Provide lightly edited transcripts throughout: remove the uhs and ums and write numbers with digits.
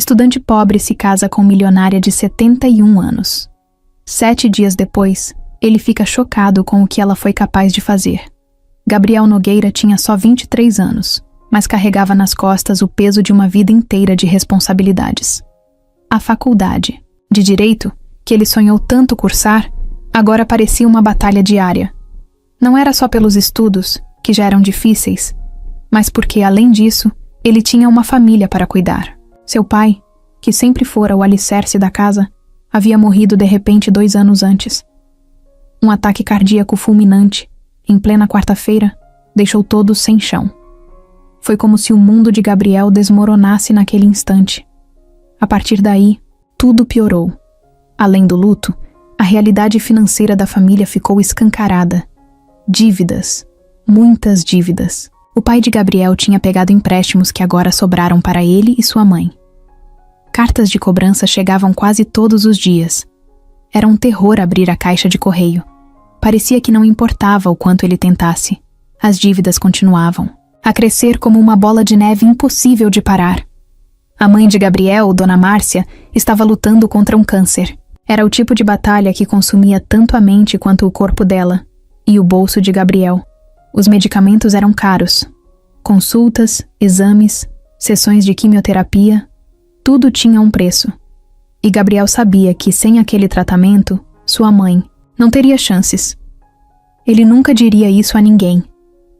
estudante pobre se casa com milionária de 71 anos. 7 dias depois, ele fica chocado com o que ela foi capaz de fazer. Gabriel Nogueira tinha só 23 anos, mas carregava nas costas o peso de uma vida inteira de responsabilidades. A faculdade de Direito, que ele sonhou tanto cursar, agora parecia uma batalha diária. Não era só pelos estudos, que já eram difíceis, mas porque, além disso, ele tinha uma família para cuidar. Seu pai, que sempre fora o alicerce da casa, havia morrido de repente 2 anos antes. Um ataque cardíaco fulminante, em plena quarta-feira, deixou todos sem chão. Foi como se o mundo de Gabriel desmoronasse naquele instante. A partir daí, tudo piorou. Além do luto, a realidade financeira da família ficou escancarada. Dívidas, muitas dívidas. O pai de Gabriel tinha pegado empréstimos que agora sobraram para ele e sua mãe. Cartas de cobrança chegavam quase todos os dias. Era um terror abrir a caixa de correio. Parecia que não importava o quanto ele tentasse. As dívidas continuavam, a crescer como uma bola de neve impossível de parar. A mãe de Gabriel, Dona Márcia, estava lutando contra um câncer. Era o tipo de batalha que consumia tanto a mente quanto o corpo dela, e o bolso de Gabriel. Os medicamentos eram caros. Consultas, exames, sessões de quimioterapia, tudo tinha um preço. E Gabriel sabia que, sem aquele tratamento, sua mãe não teria chances. Ele nunca diria isso a ninguém,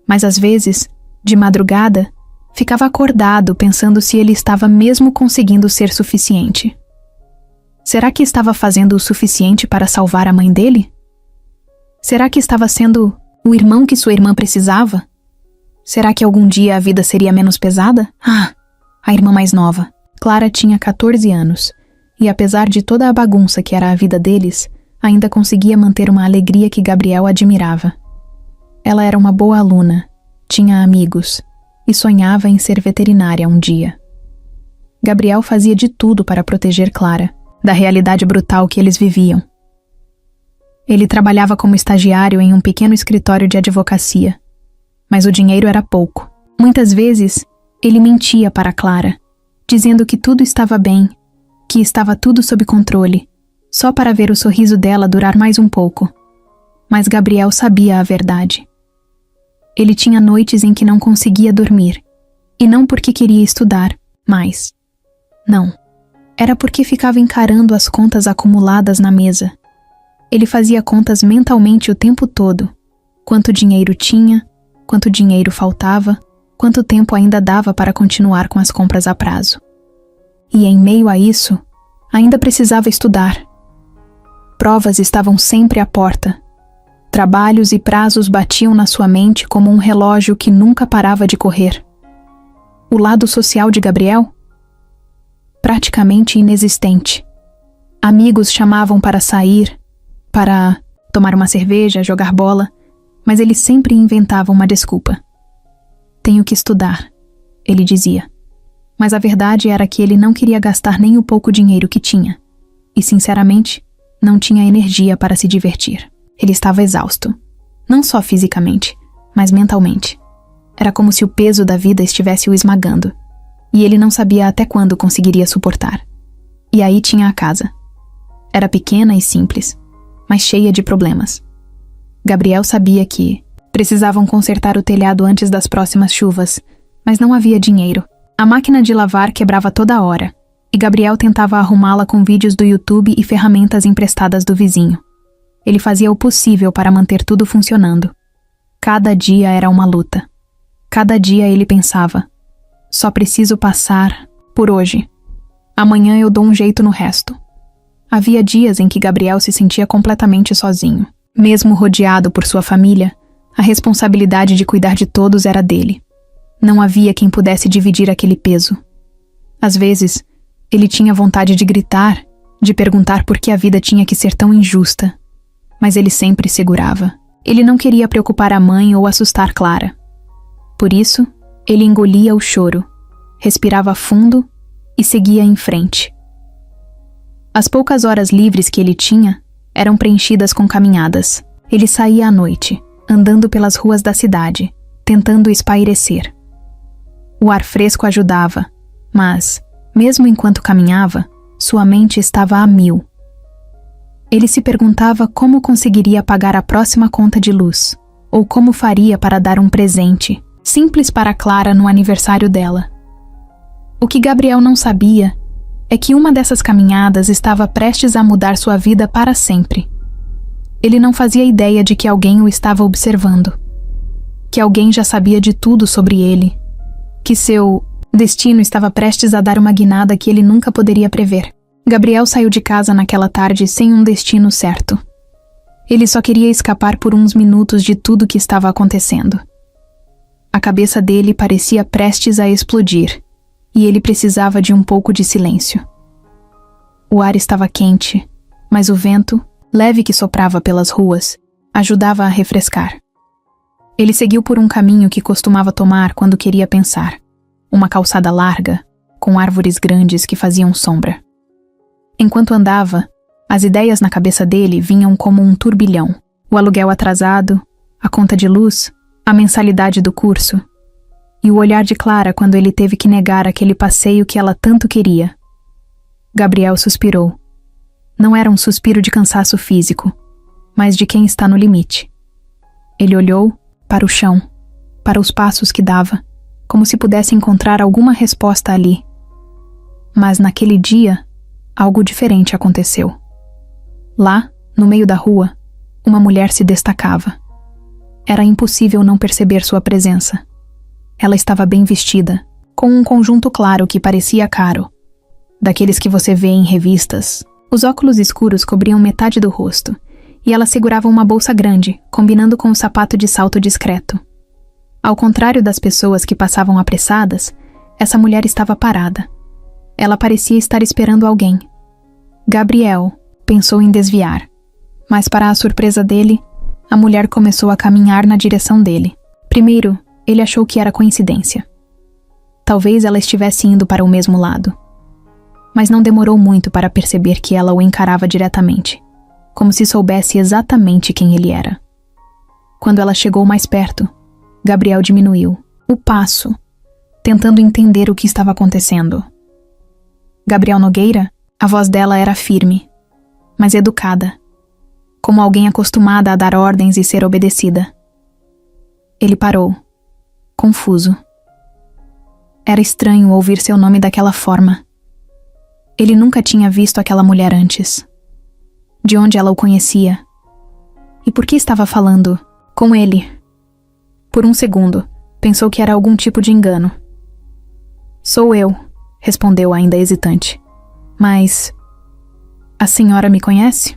mas às vezes, de madrugada, ficava acordado pensando se ele estava mesmo conseguindo ser suficiente. Será que estava fazendo o suficiente para salvar a mãe dele? Será que estava sendo o irmão que sua irmã precisava? Será que algum dia a vida seria menos pesada? A irmã mais nova, Clara, tinha 14 anos, e apesar de toda a bagunça que era a vida deles, ainda conseguia manter uma alegria que Gabriel admirava. Ela era uma boa aluna, tinha amigos, e sonhava em ser veterinária um dia. Gabriel fazia de tudo para proteger Clara, da realidade brutal que eles viviam. Ele trabalhava como estagiário em um pequeno escritório de advocacia, mas o dinheiro era pouco. Muitas vezes, ele mentia para Clara, dizendo que tudo estava bem, que estava tudo sob controle, só para ver o sorriso dela durar mais um pouco. Mas Gabriel sabia a verdade. Ele tinha noites em que não conseguia dormir, e não porque queria estudar, mas... Não. Era porque ficava encarando as contas acumuladas na mesa. Ele fazia contas mentalmente o tempo todo. Quanto dinheiro tinha, quanto dinheiro faltava, quanto tempo ainda dava para continuar com as compras a prazo. E em meio a isso, ainda precisava estudar. Provas estavam sempre à porta. Trabalhos e prazos batiam na sua mente como um relógio que nunca parava de correr. O lado social de Gabriel? Praticamente inexistente. Amigos chamavam para sair, para tomar uma cerveja, jogar bola, mas ele sempre inventava uma desculpa. Tenho que estudar, ele dizia. Mas a verdade era que ele não queria gastar nem o pouco dinheiro que tinha. E, sinceramente, não tinha energia para se divertir. Ele estava exausto. Não só fisicamente, mas mentalmente. Era como se o peso da vida estivesse o esmagando. E ele não sabia até quando conseguiria suportar. E aí tinha a casa. Era pequena e simples, mas cheia de problemas. Gabriel sabia que precisavam consertar o telhado antes das próximas chuvas, mas não havia dinheiro. A máquina de lavar quebrava toda hora, e Gabriel tentava arrumá-la com vídeos do YouTube e ferramentas emprestadas do vizinho. Ele fazia o possível para manter tudo funcionando. Cada dia era uma luta. Cada dia ele pensava: só preciso passar por hoje. Amanhã eu dou um jeito no resto. Havia dias em que Gabriel se sentia completamente sozinho. Mesmo rodeado por sua família, a responsabilidade de cuidar de todos era dele. Não havia quem pudesse dividir aquele peso. Às vezes, ele tinha vontade de gritar, de perguntar por que a vida tinha que ser tão injusta. Mas ele sempre segurava. Ele não queria preocupar a mãe ou assustar Clara. Por isso, ele engolia o choro, respirava fundo e seguia em frente. As poucas horas livres que ele tinha eram preenchidas com caminhadas. Ele saía à noite, andando pelas ruas da cidade, tentando espairecer. O ar fresco ajudava, mas, Mesmo enquanto caminhava, sua mente estava a mil. Ele se perguntava como conseguiria pagar a próxima conta de luz, ou como faria para dar um presente, simples para Clara no aniversário dela. O que Gabriel não sabia é que uma dessas caminhadas estava prestes a mudar sua vida para sempre. Ele não fazia ideia de que alguém o estava observando, que alguém já sabia de tudo sobre ele, que seu destino estava prestes a dar uma guinada que ele nunca poderia prever. Gabriel saiu de casa naquela tarde sem um destino certo. Ele só queria escapar por uns minutos de tudo que estava acontecendo. A cabeça dele parecia prestes a explodir, e ele precisava de um pouco de silêncio. O ar estava quente, mas o vento, leve que soprava pelas ruas, ajudava a refrescar. Ele seguiu por um caminho que costumava tomar quando queria pensar. Uma calçada larga, com árvores grandes que faziam sombra. Enquanto andava, as ideias na cabeça dele vinham como um turbilhão. O aluguel atrasado, a conta de luz, a mensalidade do curso. E o olhar de Clara quando ele teve que negar aquele passeio que ela tanto queria. Gabriel suspirou. Não era um suspiro de cansaço físico, mas de quem está no limite. Ele olhou para o chão, para os passos que dava, como se pudesse encontrar alguma resposta ali. Mas naquele dia, algo diferente aconteceu. Lá, no meio da rua, uma mulher se destacava. Era impossível não perceber sua presença. Ela estava bem vestida, com um conjunto claro que parecia caro. Daqueles que você vê em revistas. Os óculos escuros cobriam metade do rosto, e ela segurava uma bolsa grande, combinando com um sapato de salto discreto. Ao contrário das pessoas que passavam apressadas, essa mulher estava parada. Ela parecia estar esperando alguém. Gabriel pensou em desviar, mas para a surpresa dele, a mulher começou a caminhar na direção dele. Primeiro, ele achou que era coincidência. Talvez ela estivesse indo para o mesmo lado. Mas não demorou muito para perceber que ela o encarava diretamente, como se soubesse exatamente quem ele era. Quando ela chegou mais perto, Gabriel diminuiu o passo, tentando entender o que estava acontecendo. Gabriel Nogueira, a voz dela era firme, mas educada, como alguém acostumada a dar ordens e ser obedecida. Ele parou, confuso. Era estranho ouvir seu nome daquela forma. Ele nunca tinha visto aquela mulher antes. De onde ela o conhecia? E por que estava falando com ele? Por um segundo, pensou que era algum tipo de engano. "Sou eu", respondeu ainda hesitante. "Mas a senhora me conhece?"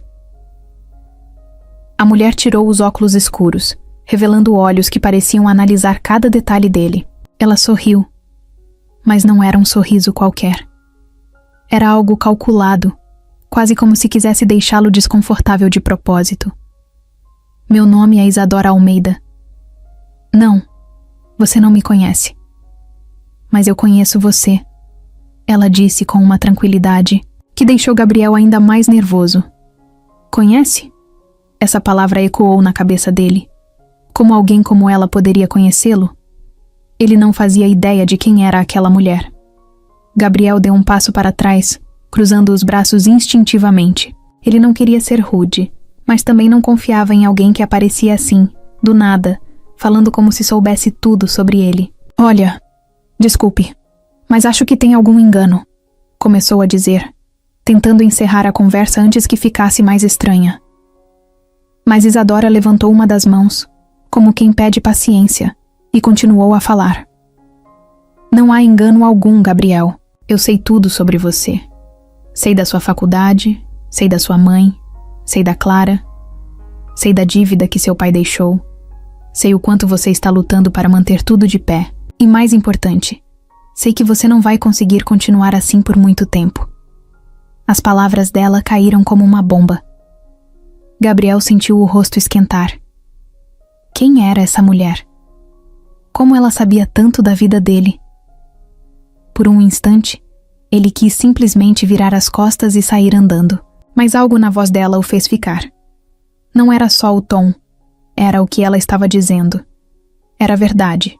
A mulher tirou os óculos escuros, revelando olhos que pareciam analisar cada detalhe dele. Ela sorriu, mas não era um sorriso qualquer. Era algo calculado, quase como se quisesse deixá-lo desconfortável de propósito. "Meu nome é Isadora Almeida." "Não, você não me conhece." "Mas eu conheço você", ela disse com uma tranquilidade que deixou Gabriel ainda mais nervoso. "Conhece?" Essa palavra ecoou na cabeça dele. Como alguém como ela poderia conhecê-lo? Ele não fazia ideia de quem era aquela mulher. Gabriel deu um passo para trás, cruzando os braços instintivamente. Ele não queria ser rude, mas também não confiava em alguém que aparecia assim, do nada, falando como se soubesse tudo sobre ele. "Olha, desculpe, mas acho que tem algum engano", começou a dizer, tentando encerrar a conversa antes que ficasse mais estranha. Mas Isadora levantou uma das mãos, como quem pede paciência, e continuou a falar. "Não há engano algum, Gabriel. Eu sei tudo sobre você. Sei da sua faculdade, sei da sua mãe, sei da Clara, sei da dívida que seu pai deixou, sei o quanto você está lutando para manter tudo de pé. E mais importante, sei que você não vai conseguir continuar assim por muito tempo." As palavras dela caíram como uma bomba. Gabriel sentiu o rosto esquentar. Quem era essa mulher? Como ela sabia tanto da vida dele? Por um instante, ele quis simplesmente virar as costas e sair andando, mas algo na voz dela o fez ficar. Não era só o tom, era o que ela estava dizendo. Era verdade.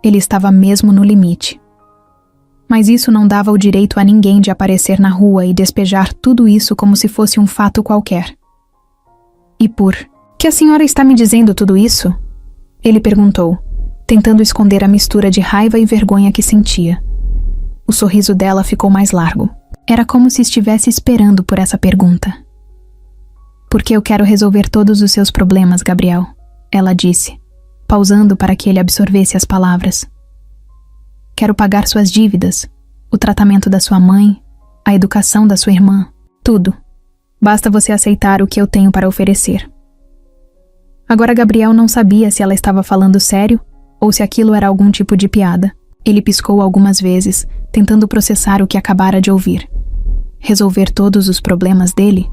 Ele estava mesmo no limite. Mas isso não dava o direito a ninguém de aparecer na rua e despejar tudo isso como se fosse um fato qualquer. E por que a senhora está me dizendo tudo isso? Ele perguntou, tentando esconder a mistura de raiva e vergonha que sentia. O sorriso dela ficou mais largo. Era como se estivesse esperando por essa pergunta. Porque eu quero resolver todos os seus problemas, Gabriel, ela disse, pausando para que ele absorvesse as palavras. Quero pagar suas dívidas, o tratamento da sua mãe, a educação da sua irmã, tudo. Basta você aceitar o que eu tenho para oferecer. Agora Gabriel não sabia se ela estava falando sério ou se aquilo era algum tipo de piada. Ele piscou algumas vezes, tentando processar o que acabara de ouvir. Resolver todos os problemas dele?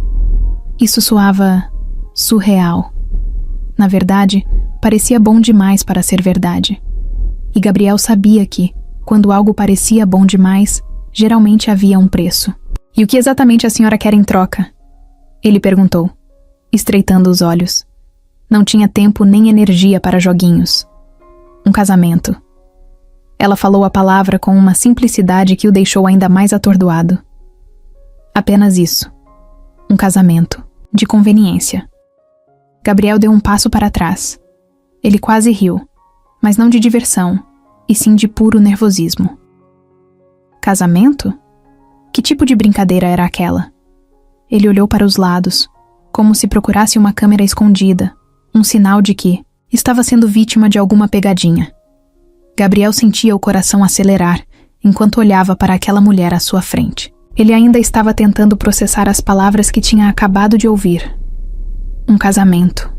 Isso soava surreal. Na verdade, parecia bom demais para ser verdade. E Gabriel sabia que, quando algo parecia bom demais, geralmente havia um preço. E o que exatamente a senhora quer em troca? Ele perguntou, estreitando os olhos. Não tinha tempo nem energia para joguinhos. Um casamento. Ela falou a palavra com uma simplicidade que o deixou ainda mais atordoado. Apenas isso. Um casamento. De conveniência. Gabriel deu um passo para trás. Ele quase riu, mas não de diversão, e sim de puro nervosismo. Casamento? Que tipo de brincadeira era aquela? Ele olhou para os lados, como se procurasse uma câmera escondida, um sinal de que estava sendo vítima de alguma pegadinha. Gabriel sentia o coração acelerar enquanto olhava para aquela mulher à sua frente. Ele ainda estava tentando processar as palavras que tinha acabado de ouvir. Um casamento.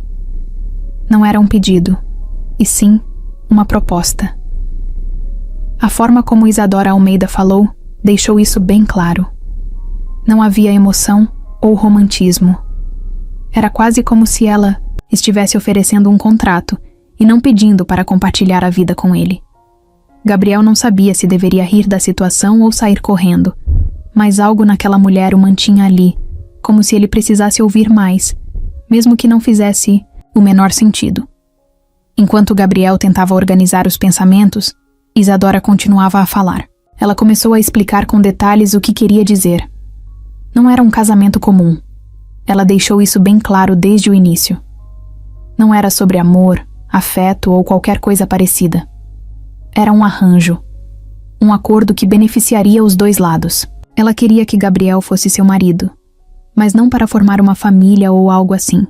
Não era um pedido, e sim uma proposta. A forma como Isadora Almeida falou deixou isso bem claro. Não havia emoção ou romantismo. Era quase como se ela estivesse oferecendo um contrato e não pedindo para compartilhar a vida com ele. Gabriel não sabia se deveria rir da situação ou sair correndo, mas algo naquela mulher o mantinha ali, como se ele precisasse ouvir mais, mesmo que não fizesse o menor sentido. Enquanto Gabriel tentava organizar os pensamentos, Isadora continuava a falar. Ela começou a explicar com detalhes o que queria dizer. Não era um casamento comum. Ela deixou isso bem claro desde o início. Não era sobre amor, afeto ou qualquer coisa parecida. Era um arranjo. Um acordo que beneficiaria os dois lados. Ela queria que Gabriel fosse seu marido, mas não para formar uma família ou algo assim.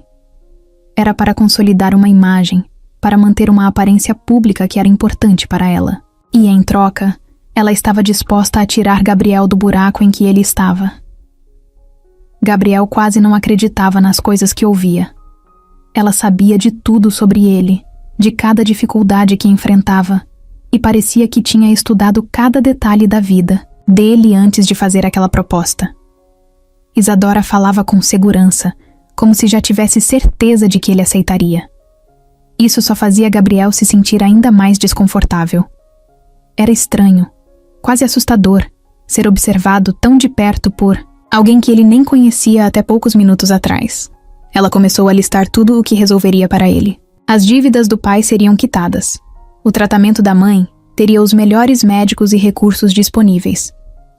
Era para consolidar uma imagem, para manter uma aparência pública que era importante para ela. E, em troca, ela estava disposta a tirar Gabriel do buraco em que ele estava. Gabriel quase não acreditava nas coisas que ouvia. Ela sabia de tudo sobre ele, de cada dificuldade que enfrentava, e parecia que tinha estudado cada detalhe da vida dele antes de fazer aquela proposta. Isadora falava com segurança, como se já tivesse certeza de que ele aceitaria. Isso só fazia Gabriel se sentir ainda mais desconfortável. Era estranho, quase assustador, ser observado tão de perto por alguém que ele nem conhecia até poucos minutos atrás. Ela começou a listar tudo o que resolveria para ele. As dívidas do pai seriam quitadas. O tratamento da mãe teria os melhores médicos e recursos disponíveis.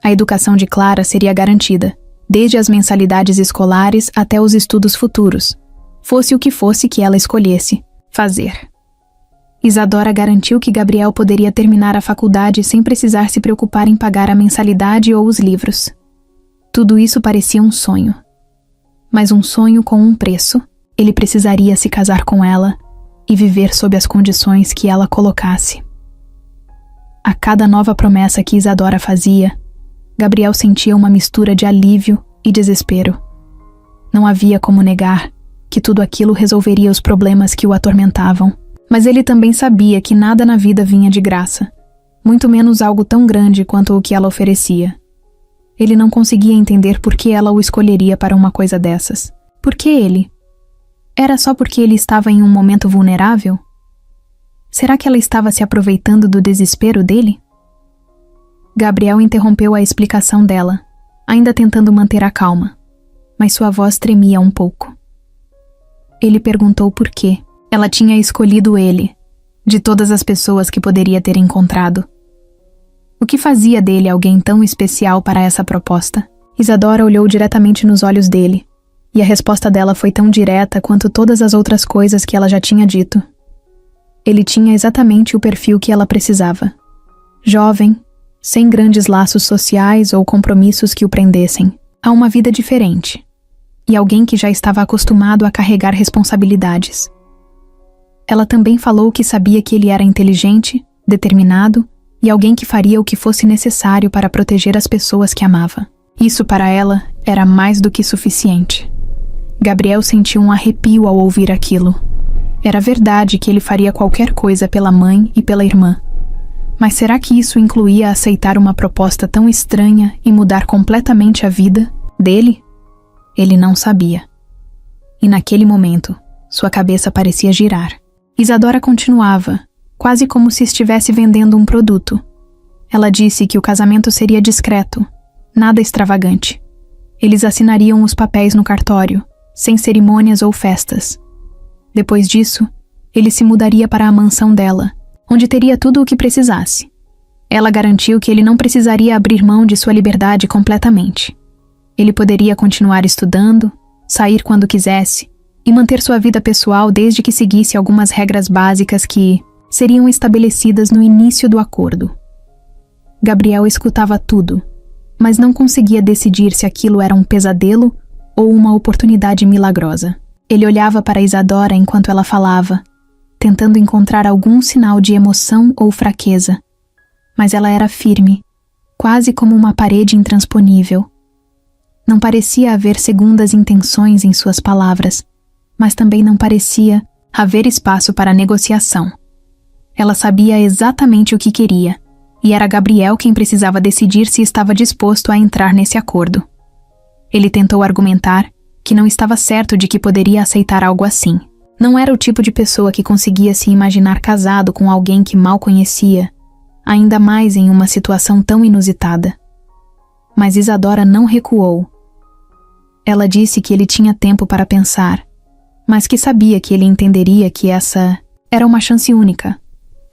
A educação de Clara seria garantida, desde as mensalidades escolares até os estudos futuros, fosse o que fosse que ela escolhesse fazer. Isadora garantiu que Gabriel poderia terminar a faculdade sem precisar se preocupar em pagar a mensalidade ou os livros. Tudo isso parecia um sonho. Mas um sonho com um preço. Ele precisaria se casar com ela e viver sob as condições que ela colocasse. A cada nova promessa que Isadora fazia, Gabriel sentia uma mistura de alívio e desespero. Não havia como negar que tudo aquilo resolveria os problemas que o atormentavam, mas ele também sabia que nada na vida vinha de graça, muito menos algo tão grande quanto o que ela oferecia. Ele não conseguia entender por que ela o escolheria para uma coisa dessas. Por que ele? Era só porque ele estava em um momento vulnerável? Será que ela estava se aproveitando do desespero dele? Gabriel interrompeu a explicação dela, ainda tentando manter a calma, mas sua voz tremia um pouco. Ele perguntou por quê. Ela tinha escolhido ele, de todas as pessoas que poderia ter encontrado. O que fazia dele alguém tão especial para essa proposta? Isadora olhou diretamente nos olhos dele, e a resposta dela foi tão direta quanto todas as outras coisas que ela já tinha dito. Ele tinha exatamente o perfil que ela precisava. Jovem, sem grandes laços sociais ou compromissos que o prendessem, a uma vida diferente, e alguém que já estava acostumado a carregar responsabilidades. Ela também falou que sabia que ele era inteligente, determinado e alguém que faria o que fosse necessário para proteger as pessoas que amava. Isso para ela era mais do que suficiente. Gabriel sentiu um arrepio ao ouvir aquilo. Era verdade que ele faria qualquer coisa pela mãe e pela irmã. Mas será que isso incluía aceitar uma proposta tão estranha e mudar completamente a vida dele? Ele não sabia. E naquele momento, sua cabeça parecia girar. Isadora continuava, quase como se estivesse vendendo um produto. Ela disse que o casamento seria discreto, nada extravagante. Eles assinariam os papéis no cartório, sem cerimônias ou festas. Depois disso, ele se mudaria para a mansão dela, onde teria tudo o que precisasse. Ela garantiu que ele não precisaria abrir mão de sua liberdade completamente. Ele poderia continuar estudando, sair quando quisesse e manter sua vida pessoal desde que seguisse algumas regras básicas que seriam estabelecidas no início do acordo. Gabriel escutava tudo, mas não conseguia decidir se aquilo era um pesadelo ou uma oportunidade milagrosa. Ele olhava para Isadora enquanto ela falava, tentando encontrar algum sinal de emoção ou fraqueza. Mas ela era firme, quase como uma parede intransponível. Não parecia haver segundas intenções em suas palavras, mas também não parecia haver espaço para negociação. Ela sabia exatamente o que queria, e era Gabriel quem precisava decidir se estava disposto a entrar nesse acordo. Ele tentou argumentar que não estava certo de que poderia aceitar algo assim. Não era o tipo de pessoa que conseguia se imaginar casado com alguém que mal conhecia, ainda mais em uma situação tão inusitada. Mas Isadora não recuou. Ela disse que ele tinha tempo para pensar, mas que sabia que ele entenderia que essa era uma chance única.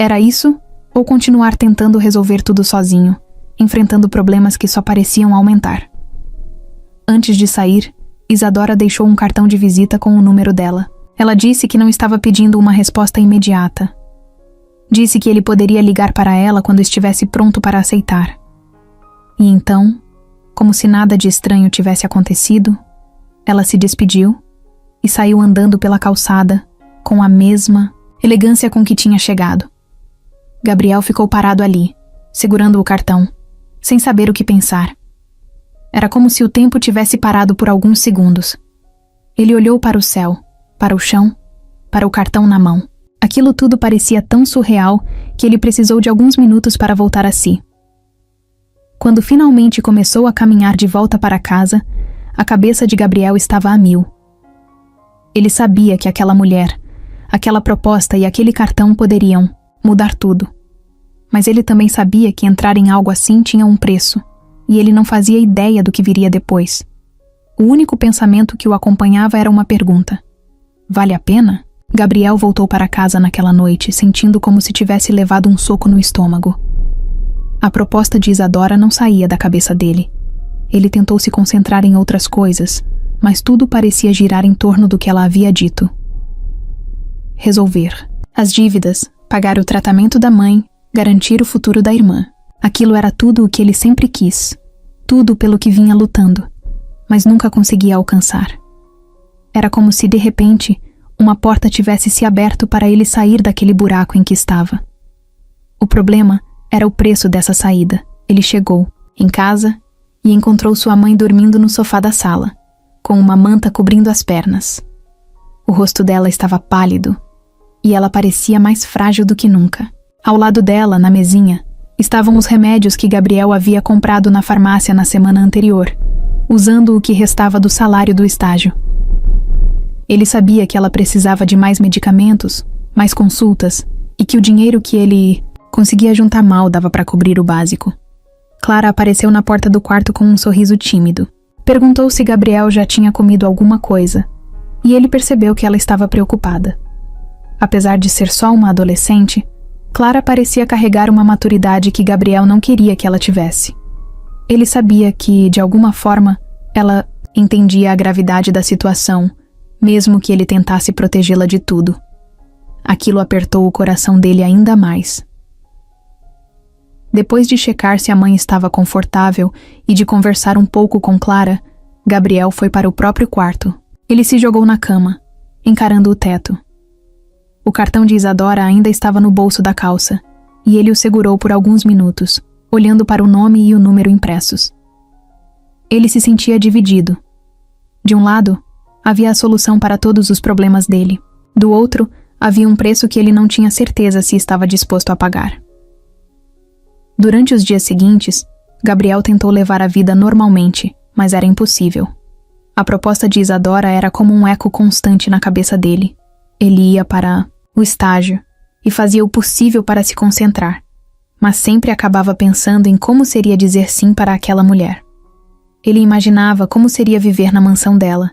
Era isso ou continuar tentando resolver tudo sozinho, enfrentando problemas que só pareciam aumentar. Antes de sair, Isadora deixou um cartão de visita com o número dela. Ela disse que não estava pedindo uma resposta imediata. Disse que ele poderia ligar para ela quando estivesse pronto para aceitar. E então, como se nada de estranho tivesse acontecido, ela se despediu e saiu andando pela calçada com a mesma elegância com que tinha chegado. Gabriel ficou parado ali, segurando o cartão, sem saber o que pensar. Era como se o tempo tivesse parado por alguns segundos. Ele olhou para o céu, para o chão, para o cartão na mão. Aquilo tudo parecia tão surreal que ele precisou de alguns minutos para voltar a si. Quando finalmente começou a caminhar de volta para casa, a cabeça de Gabriel estava a mil. Ele sabia que aquela mulher, aquela proposta e aquele cartão poderiam mudar tudo. Mas ele também sabia que entrar em algo assim tinha um preço, e ele não fazia ideia do que viria depois. O único pensamento que o acompanhava era uma pergunta: vale a pena? Gabriel voltou para casa naquela noite, sentindo como se tivesse levado um soco no estômago. A proposta de Isadora não saía da cabeça dele. Ele tentou se concentrar em outras coisas, mas tudo parecia girar em torno do que ela havia dito. Resolver as dívidas, pagar o tratamento da mãe, garantir o futuro da irmã. Aquilo era tudo o que ele sempre quis, tudo pelo que vinha lutando, mas nunca conseguia alcançar. Era como se, de repente, uma porta tivesse se aberto para ele sair daquele buraco em que estava. O problema era o preço dessa saída. Ele chegou em casa e encontrou sua mãe dormindo no sofá da sala, com uma manta cobrindo as pernas. O rosto dela estava pálido e ela parecia mais frágil do que nunca. Ao lado dela, na mesinha, estavam os remédios que Gabriel havia comprado na farmácia na semana anterior, usando o que restava do salário do estágio. Ele sabia que ela precisava de mais medicamentos, mais consultas, e que o dinheiro que ele conseguia juntar mal dava para cobrir o básico. Clara apareceu na porta do quarto com um sorriso tímido. Perguntou se Gabriel já tinha comido alguma coisa, e ele percebeu que ela estava preocupada. Apesar de ser só uma adolescente, Clara parecia carregar uma maturidade que Gabriel não queria que ela tivesse. Ele sabia que, de alguma forma, ela entendia a gravidade da situação, mesmo que ele tentasse protegê-la de tudo. Aquilo apertou o coração dele ainda mais. Depois de checar se a mãe estava confortável e de conversar um pouco com Clara, Gabriel foi para o próprio quarto. Ele se jogou na cama, encarando o teto. O cartão de Isadora ainda estava no bolso da calça, e ele o segurou por alguns minutos, olhando para o nome e o número impressos. Ele se sentia dividido. De um lado, havia a solução para todos os problemas dele. Do outro, havia um preço que ele não tinha certeza se estava disposto a pagar. Durante os dias seguintes, Gabriel tentou levar a vida normalmente, mas era impossível. A proposta de Isadora era como um eco constante na cabeça dele. Ele ia para o estágio e fazia o possível para se concentrar, mas sempre acabava pensando em como seria dizer sim para aquela mulher. Ele imaginava como seria viver na mansão dela,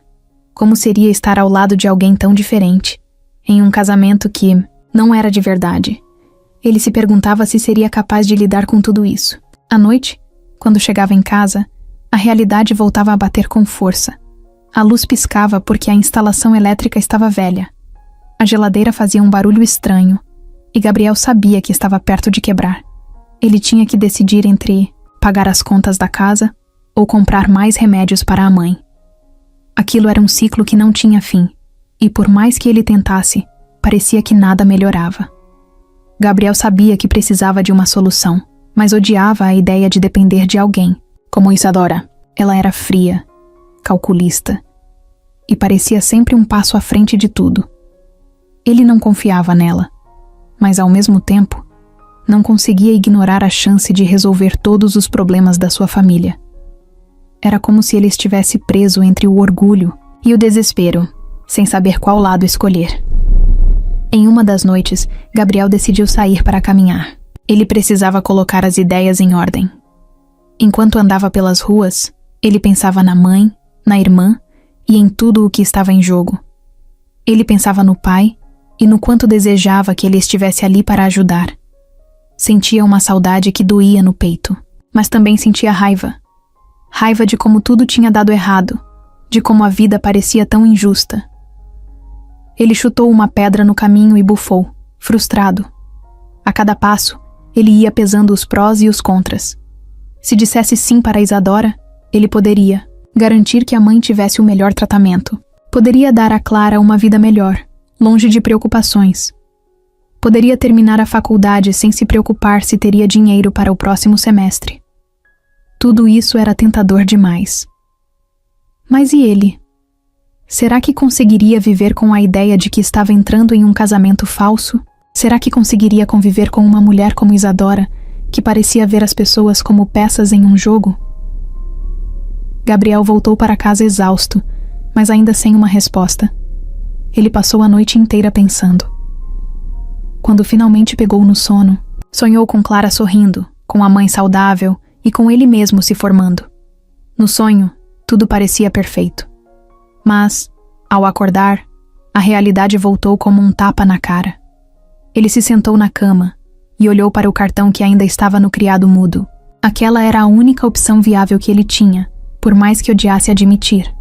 como seria estar ao lado de alguém tão diferente, em um casamento que não era de verdade. Ele se perguntava se seria capaz de lidar com tudo isso. À noite, quando chegava em casa, a realidade voltava a bater com força. A luz piscava porque a instalação elétrica estava velha. A geladeira fazia um barulho estranho, e Gabriel sabia que estava perto de quebrar. Ele tinha que decidir entre pagar as contas da casa ou comprar mais remédios para a mãe. Aquilo era um ciclo que não tinha fim, e por mais que ele tentasse, parecia que nada melhorava. Gabriel sabia que precisava de uma solução, mas odiava a ideia de depender de alguém, como Isadora. Ela era fria, calculista, e parecia sempre um passo à frente de tudo. Ele não confiava nela, mas ao mesmo tempo, não conseguia ignorar a chance de resolver todos os problemas da sua família. Era como se ele estivesse preso entre o orgulho e o desespero, sem saber qual lado escolher. Em uma das noites, Gabriel decidiu sair para caminhar. Ele precisava colocar as ideias em ordem. Enquanto andava pelas ruas, ele pensava na mãe, na irmã e em tudo o que estava em jogo. Ele pensava no pai e no quanto desejava que ele estivesse ali para ajudar. Sentia uma saudade que doía no peito, mas também sentia raiva. Raiva de como tudo tinha dado errado, de como a vida parecia tão injusta. Ele chutou uma pedra no caminho e bufou, frustrado. A cada passo, ele ia pesando os prós e os contras. Se dissesse sim para Isadora, ele poderia garantir que a mãe tivesse o melhor tratamento. Poderia dar a Clara uma vida melhor, longe de preocupações. Poderia terminar a faculdade sem se preocupar se teria dinheiro para o próximo semestre. Tudo isso era tentador demais. Mas e ele? Será que conseguiria viver com a ideia de que estava entrando em um casamento falso? Será que conseguiria conviver com uma mulher como Isadora, que parecia ver as pessoas como peças em um jogo? Gabriel voltou para casa exausto, mas ainda sem uma resposta. Ele passou a noite inteira pensando. Quando finalmente pegou no sono, sonhou com Clara sorrindo, com a mãe saudável e com ele mesmo se formando. No sonho, tudo parecia perfeito. Mas, ao acordar, a realidade voltou como um tapa na cara. Ele se sentou na cama e olhou para o cartão que ainda estava no criado mudo. Aquela era a única opção viável que ele tinha, por mais que odiasse admitir.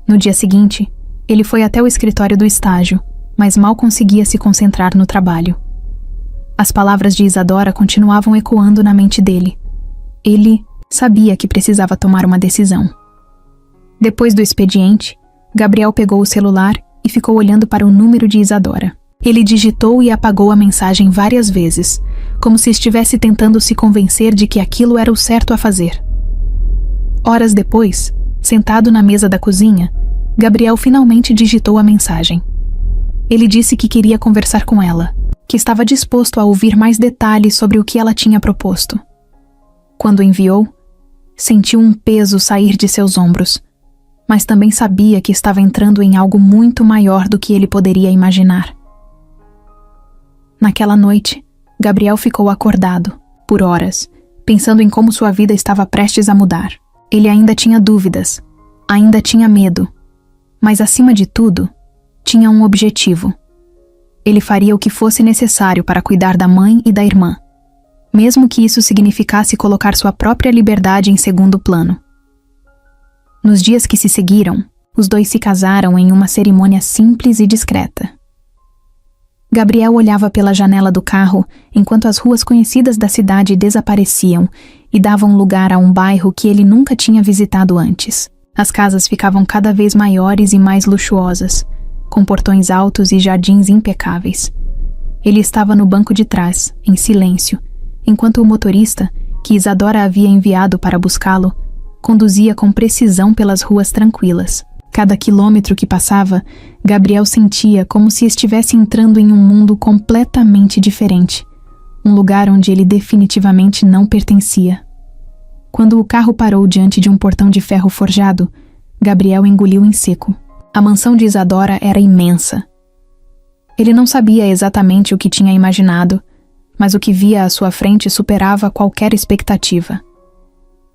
No dia seguinte, ele foi até o escritório do estágio, mas mal conseguia se concentrar no trabalho. As palavras de Isadora continuavam ecoando na mente dele. Ele sabia que precisava tomar uma decisão. Depois do expediente, Gabriel pegou o celular e ficou olhando para o número de Isadora. Ele digitou e apagou a mensagem várias vezes, como se estivesse tentando se convencer de que aquilo era o certo a fazer. Horas depois, sentado na mesa da cozinha, Gabriel finalmente digitou a mensagem. Ele disse que queria conversar com ela, que estava disposto a ouvir mais detalhes sobre o que ela tinha proposto. Quando enviou, sentiu um peso sair de seus ombros, mas também sabia que estava entrando em algo muito maior do que ele poderia imaginar. Naquela noite, Gabriel ficou acordado, por horas, pensando em como sua vida estava prestes a mudar. Ele ainda tinha dúvidas, ainda tinha medo, mas acima de tudo, tinha um objetivo. Ele faria o que fosse necessário para cuidar da mãe e da irmã, mesmo que isso significasse colocar sua própria liberdade em segundo plano. Nos dias que se seguiram, os dois se casaram em uma cerimônia simples e discreta. Gabriel olhava pela janela do carro enquanto as ruas conhecidas da cidade desapareciam e davam lugar a um bairro que ele nunca tinha visitado antes. As casas ficavam cada vez maiores e mais luxuosas, com portões altos e jardins impecáveis. Ele estava no banco de trás, em silêncio, enquanto o motorista, que Isadora havia enviado para buscá-lo, conduzia com precisão pelas ruas tranquilas. Cada quilômetro que passava, Gabriel sentia como se estivesse entrando em um mundo completamente diferente, um lugar onde ele definitivamente não pertencia. Quando o carro parou diante de um portão de ferro forjado, Gabriel engoliu em seco. A mansão de Isadora era imensa. Ele não sabia exatamente o que tinha imaginado, mas o que via à sua frente superava qualquer expectativa.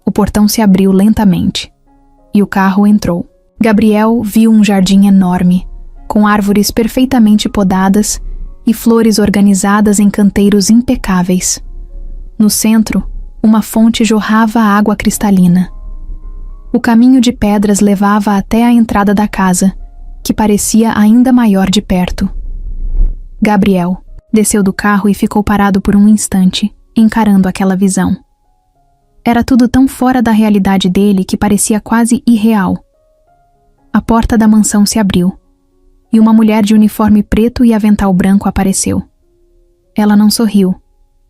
O portão se abriu lentamente, e o carro entrou. Gabriel viu um jardim enorme, com árvores perfeitamente podadas e flores organizadas em canteiros impecáveis. No centro, uma fonte jorrava água cristalina. O caminho de pedras levava até a entrada da casa, que parecia ainda maior de perto. Gabriel desceu do carro e ficou parado por um instante, encarando aquela visão. Era tudo tão fora da realidade dele que parecia quase irreal. A porta da mansão se abriu, e uma mulher de uniforme preto e avental branco apareceu. Ela não sorriu,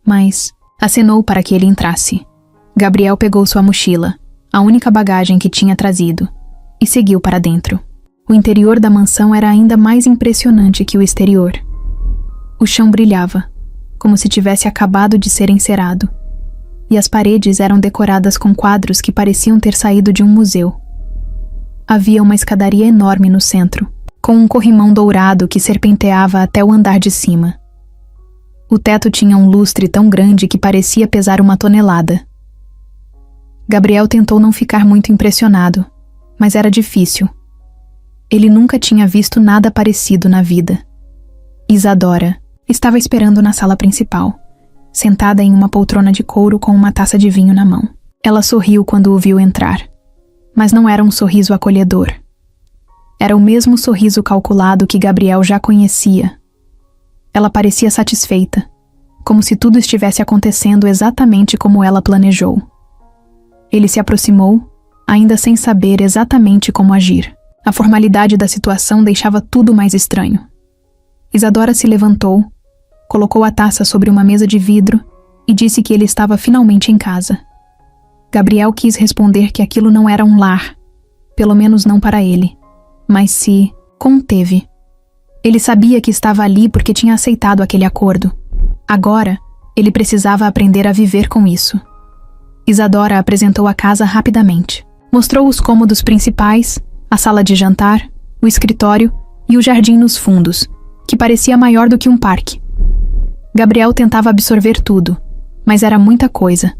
mas acenou para que ele entrasse. Gabriel pegou sua mochila, a única bagagem que tinha trazido, e seguiu para dentro. O interior da mansão era ainda mais impressionante que o exterior. O chão brilhava, como se tivesse acabado de ser encerado, e as paredes eram decoradas com quadros que pareciam ter saído de um museu. Havia uma escadaria enorme no centro, com um corrimão dourado que serpenteava até o andar de cima. O teto tinha um lustre tão grande que parecia pesar 1 tonelada. Gabriel tentou não ficar muito impressionado, mas era difícil. Ele nunca tinha visto nada parecido na vida. Isadora estava esperando na sala principal, sentada em uma poltrona de couro com uma taça de vinho na mão. Ela sorriu quando o viu entrar, mas não era um sorriso acolhedor. Era o mesmo sorriso calculado que Gabriel já conhecia. Ela parecia satisfeita, como se tudo estivesse acontecendo exatamente como ela planejou. Ele se aproximou, ainda sem saber exatamente como agir. A formalidade da situação deixava tudo mais estranho. Isadora se levantou, colocou a taça sobre uma mesa de vidro e disse que ele estava finalmente em casa. Gabriel quis responder que aquilo não era um lar, pelo menos não para ele, mas se conteve. Ele sabia que estava ali porque tinha aceitado aquele acordo. Agora, ele precisava aprender a viver com isso. Isadora apresentou a casa rapidamente. Mostrou os cômodos principais, a sala de jantar, o escritório e o jardim nos fundos, que parecia maior do que um parque. Gabriel tentava absorver tudo, mas era muita coisa.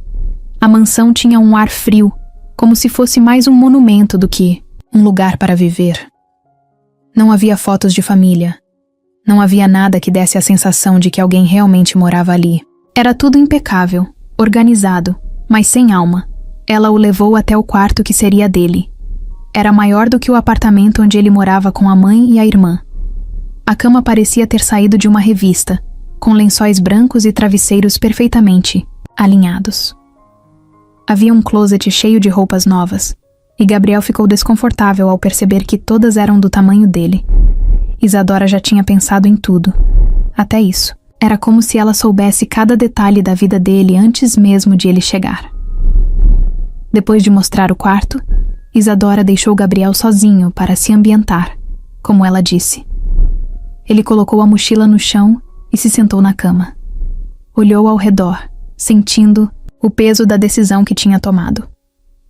A mansão tinha um ar frio, como se fosse mais um monumento do que um lugar para viver. Não havia fotos de família. Não havia nada que desse a sensação de que alguém realmente morava ali. Era tudo impecável, organizado, mas sem alma. Ela o levou até o quarto que seria dele. Era maior do que o apartamento onde ele morava com a mãe e a irmã. A cama parecia ter saído de uma revista, com lençóis brancos e travesseiros perfeitamente alinhados. Havia um closet cheio de roupas novas, e Gabriel ficou desconfortável ao perceber que todas eram do tamanho dele. Isadora já tinha pensado em tudo. Até isso. Era como se ela soubesse cada detalhe da vida dele antes mesmo de ele chegar. Depois de mostrar o quarto, Isadora deixou Gabriel sozinho para se ambientar, como ela disse. Ele colocou a mochila no chão e se sentou na cama. Olhou ao redor, sentindo o peso da decisão que tinha tomado.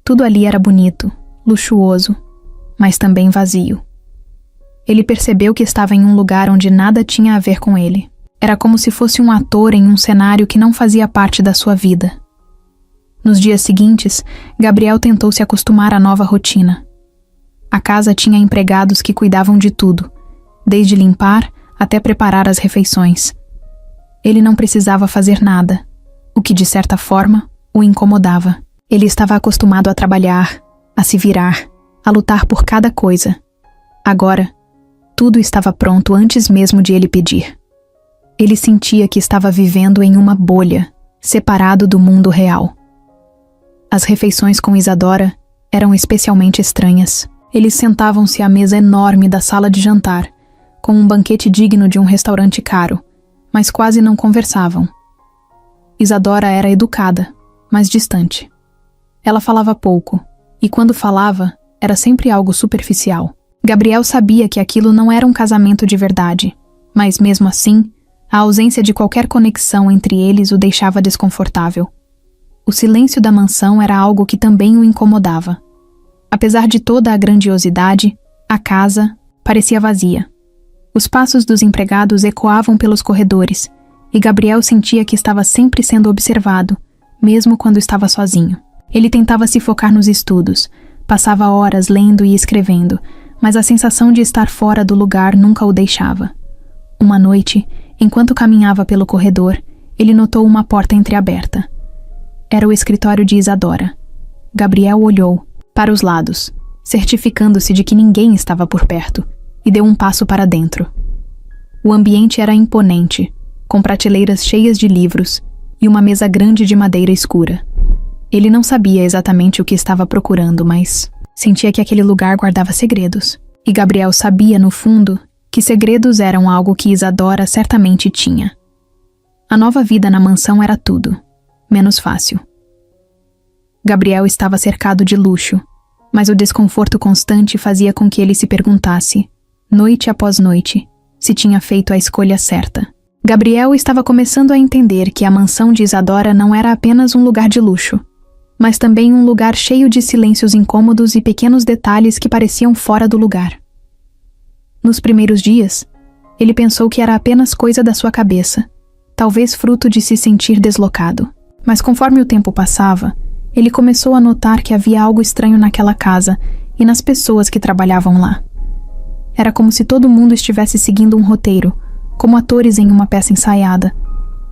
Tudo ali era bonito, luxuoso, mas também vazio. Ele percebeu que estava em um lugar onde nada tinha a ver com ele. Era como se fosse um ator em um cenário que não fazia parte da sua vida. Nos dias seguintes, Gabriel tentou se acostumar à nova rotina. A casa tinha empregados que cuidavam de tudo, desde limpar até preparar as refeições. Ele não precisava fazer nada, o que de certa forma o incomodava. Ele estava acostumado a trabalhar, a se virar, a lutar por cada coisa. Agora, tudo estava pronto antes mesmo de ele pedir. Ele sentia que estava vivendo em uma bolha, separado do mundo real. As refeições com Isadora eram especialmente estranhas. Eles sentavam-se à mesa enorme da sala de jantar, com um banquete digno de um restaurante caro, mas quase não conversavam. Isadora era educada, mas distante. Ela falava pouco, e quando falava, era sempre algo superficial. Gabriel sabia que aquilo não era um casamento de verdade, mas mesmo assim, a ausência de qualquer conexão entre eles o deixava desconfortável. O silêncio da mansão era algo que também o incomodava. Apesar de toda a grandiosidade, a casa parecia vazia. Os passos dos empregados ecoavam pelos corredores, e Gabriel sentia que estava sempre sendo observado, mesmo quando estava sozinho. Ele tentava se focar nos estudos, passava horas lendo e escrevendo, mas a sensação de estar fora do lugar nunca o deixava. Uma noite, enquanto caminhava pelo corredor, ele notou uma porta entreaberta. Era o escritório de Isadora. Gabriel olhou para os lados, certificando-se de que ninguém estava por perto, e deu um passo para dentro. O ambiente era imponente, com prateleiras cheias de livros e uma mesa grande de madeira escura. Ele não sabia exatamente o que estava procurando, mas sentia que aquele lugar guardava segredos. E Gabriel sabia, no fundo, que segredos eram algo que Isadora certamente tinha. A nova vida na mansão era tudo, menos fácil. Gabriel estava cercado de luxo, mas o desconforto constante fazia com que ele se perguntasse, noite após noite, se tinha feito a escolha certa. Gabriel estava começando a entender que a mansão de Isadora não era apenas um lugar de luxo, mas também um lugar cheio de silêncios incômodos e pequenos detalhes que pareciam fora do lugar. Nos primeiros dias, ele pensou que era apenas coisa da sua cabeça, talvez fruto de se sentir deslocado. Mas conforme o tempo passava, ele começou a notar que havia algo estranho naquela casa e nas pessoas que trabalhavam lá. Era como se todo mundo estivesse seguindo um roteiro, como atores em uma peça ensaiada.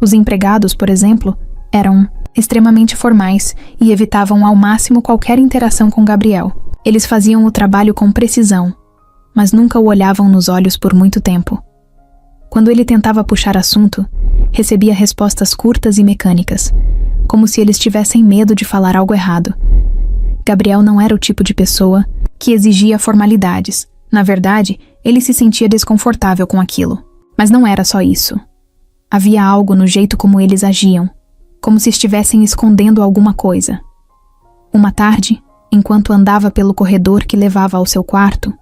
Os empregados, por exemplo, eram extremamente formais e evitavam ao máximo qualquer interação com Gabriel. Eles faziam o trabalho com precisão, mas nunca o olhavam nos olhos por muito tempo. Quando ele tentava puxar assunto, recebia respostas curtas e mecânicas, como se eles tivessem medo de falar algo errado. Gabriel não era o tipo de pessoa que exigia formalidades. Na verdade, ele se sentia desconfortável com aquilo. Mas não era só isso. Havia algo no jeito como eles agiam, como se estivessem escondendo alguma coisa. Uma tarde, enquanto andava pelo corredor que levava ao seu quarto,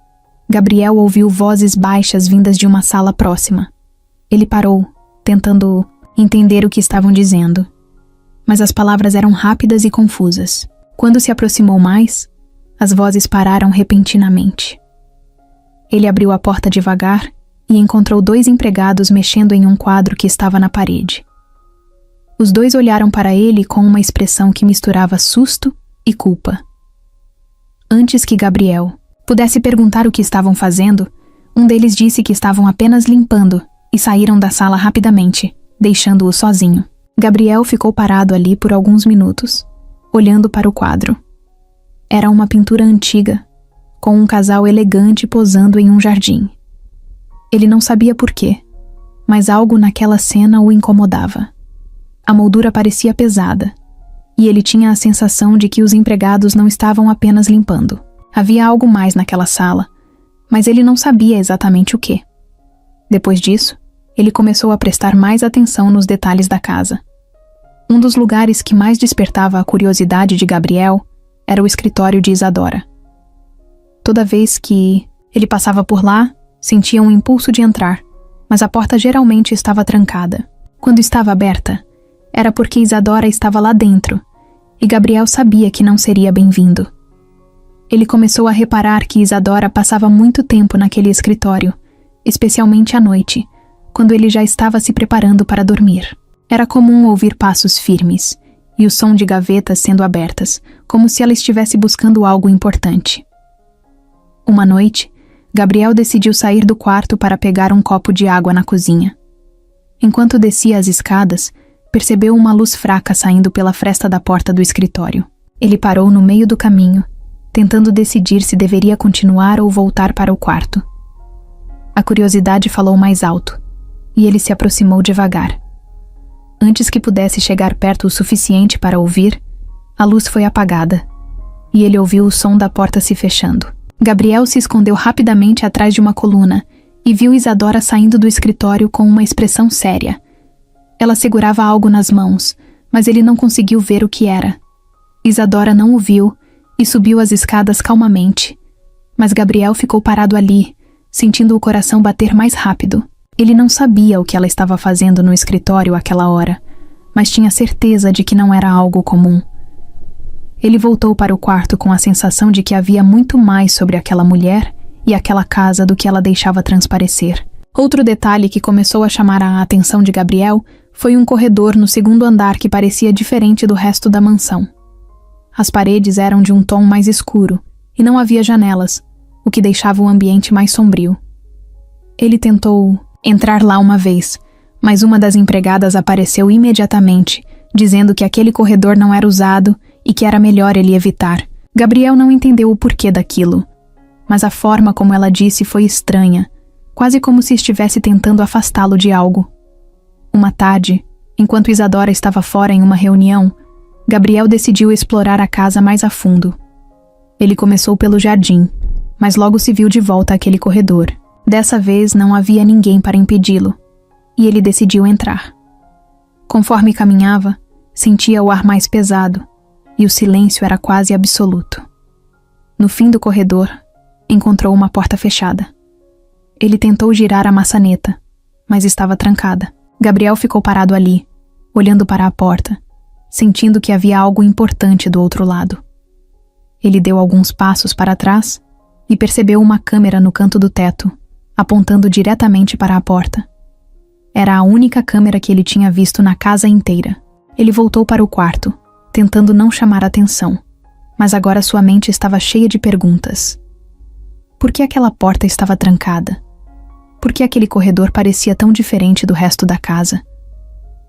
Gabriel ouviu vozes baixas vindas de uma sala próxima. Ele parou, tentando entender o que estavam dizendo. Mas as palavras eram rápidas e confusas. Quando se aproximou mais, as vozes pararam repentinamente. Ele abriu a porta devagar e encontrou 2 empregados mexendo em um quadro que estava na parede. Os 2 olharam para ele com uma expressão que misturava susto e culpa. Antes que Gabriel pudesse perguntar o que estavam fazendo, um deles disse que estavam apenas limpando e saíram da sala rapidamente, deixando-o sozinho. Gabriel ficou parado ali por alguns minutos, olhando para o quadro. Era uma pintura antiga, com um casal elegante posando em um jardim. Ele não sabia por quê, mas algo naquela cena o incomodava. A moldura parecia pesada, e ele tinha a sensação de que os empregados não estavam apenas limpando. Havia algo mais naquela sala, mas ele não sabia exatamente o quê. Depois disso, ele começou a prestar mais atenção nos detalhes da casa. Um dos lugares que mais despertava a curiosidade de Gabriel era o escritório de Isadora. Toda vez que ele passava por lá, sentia um impulso de entrar, mas a porta geralmente estava trancada. Quando estava aberta, era porque Isadora estava lá dentro, e Gabriel sabia que não seria bem-vindo. Ele começou a reparar que Isadora passava muito tempo naquele escritório, especialmente à noite, quando ele já estava se preparando para dormir. Era comum ouvir passos firmes e o som de gavetas sendo abertas, como se ela estivesse buscando algo importante. Uma noite, Gabriel decidiu sair do quarto para pegar um copo de água na cozinha. Enquanto descia as escadas, percebeu uma luz fraca saindo pela fresta da porta do escritório. Ele parou no meio do caminho, tentando decidir se deveria continuar ou voltar para o quarto. A curiosidade falou mais alto, e ele se aproximou devagar. Antes que pudesse chegar perto o suficiente para ouvir, a luz foi apagada, e ele ouviu o som da porta se fechando. Gabriel se escondeu rapidamente atrás de uma coluna e viu Isadora saindo do escritório com uma expressão séria. Ela segurava algo nas mãos, mas ele não conseguiu ver o que era. Isadora não o viu e subiu as escadas calmamente, mas Gabriel ficou parado ali, sentindo o coração bater mais rápido. Ele não sabia o que ela estava fazendo no escritório àquela hora, mas tinha certeza de que não era algo comum. Ele voltou para o quarto com a sensação de que havia muito mais sobre aquela mulher e aquela casa do que ela deixava transparecer. Outro detalhe que começou a chamar a atenção de Gabriel foi um corredor no segundo andar que parecia diferente do resto da mansão. As paredes eram de um tom mais escuro e não havia janelas, o que deixava o ambiente mais sombrio. Ele tentou entrar lá uma vez, mas uma das empregadas apareceu imediatamente, dizendo que aquele corredor não era usado e que era melhor ele evitar. Gabriel não entendeu o porquê daquilo, mas a forma como ela disse foi estranha, quase como se estivesse tentando afastá-lo de algo. Uma tarde, enquanto Isadora estava fora em uma reunião, Gabriel decidiu explorar a casa mais a fundo. Ele começou pelo jardim, mas logo se viu de volta àquele corredor. Dessa vez não havia ninguém para impedi-lo, e ele decidiu entrar. Conforme caminhava, sentia o ar mais pesado, e o silêncio era quase absoluto. No fim do corredor, encontrou uma porta fechada. Ele tentou girar a maçaneta, mas estava trancada. Gabriel ficou parado ali, olhando para a porta, sentindo que havia algo importante do outro lado. Ele deu alguns passos para trás e percebeu uma câmera no canto do teto, apontando diretamente para a porta. Era a única câmera que ele tinha visto na casa inteira. Ele voltou para o quarto, tentando não chamar atenção, mas agora sua mente estava cheia de perguntas. Por que aquela porta estava trancada? Por que aquele corredor parecia tão diferente do resto da casa?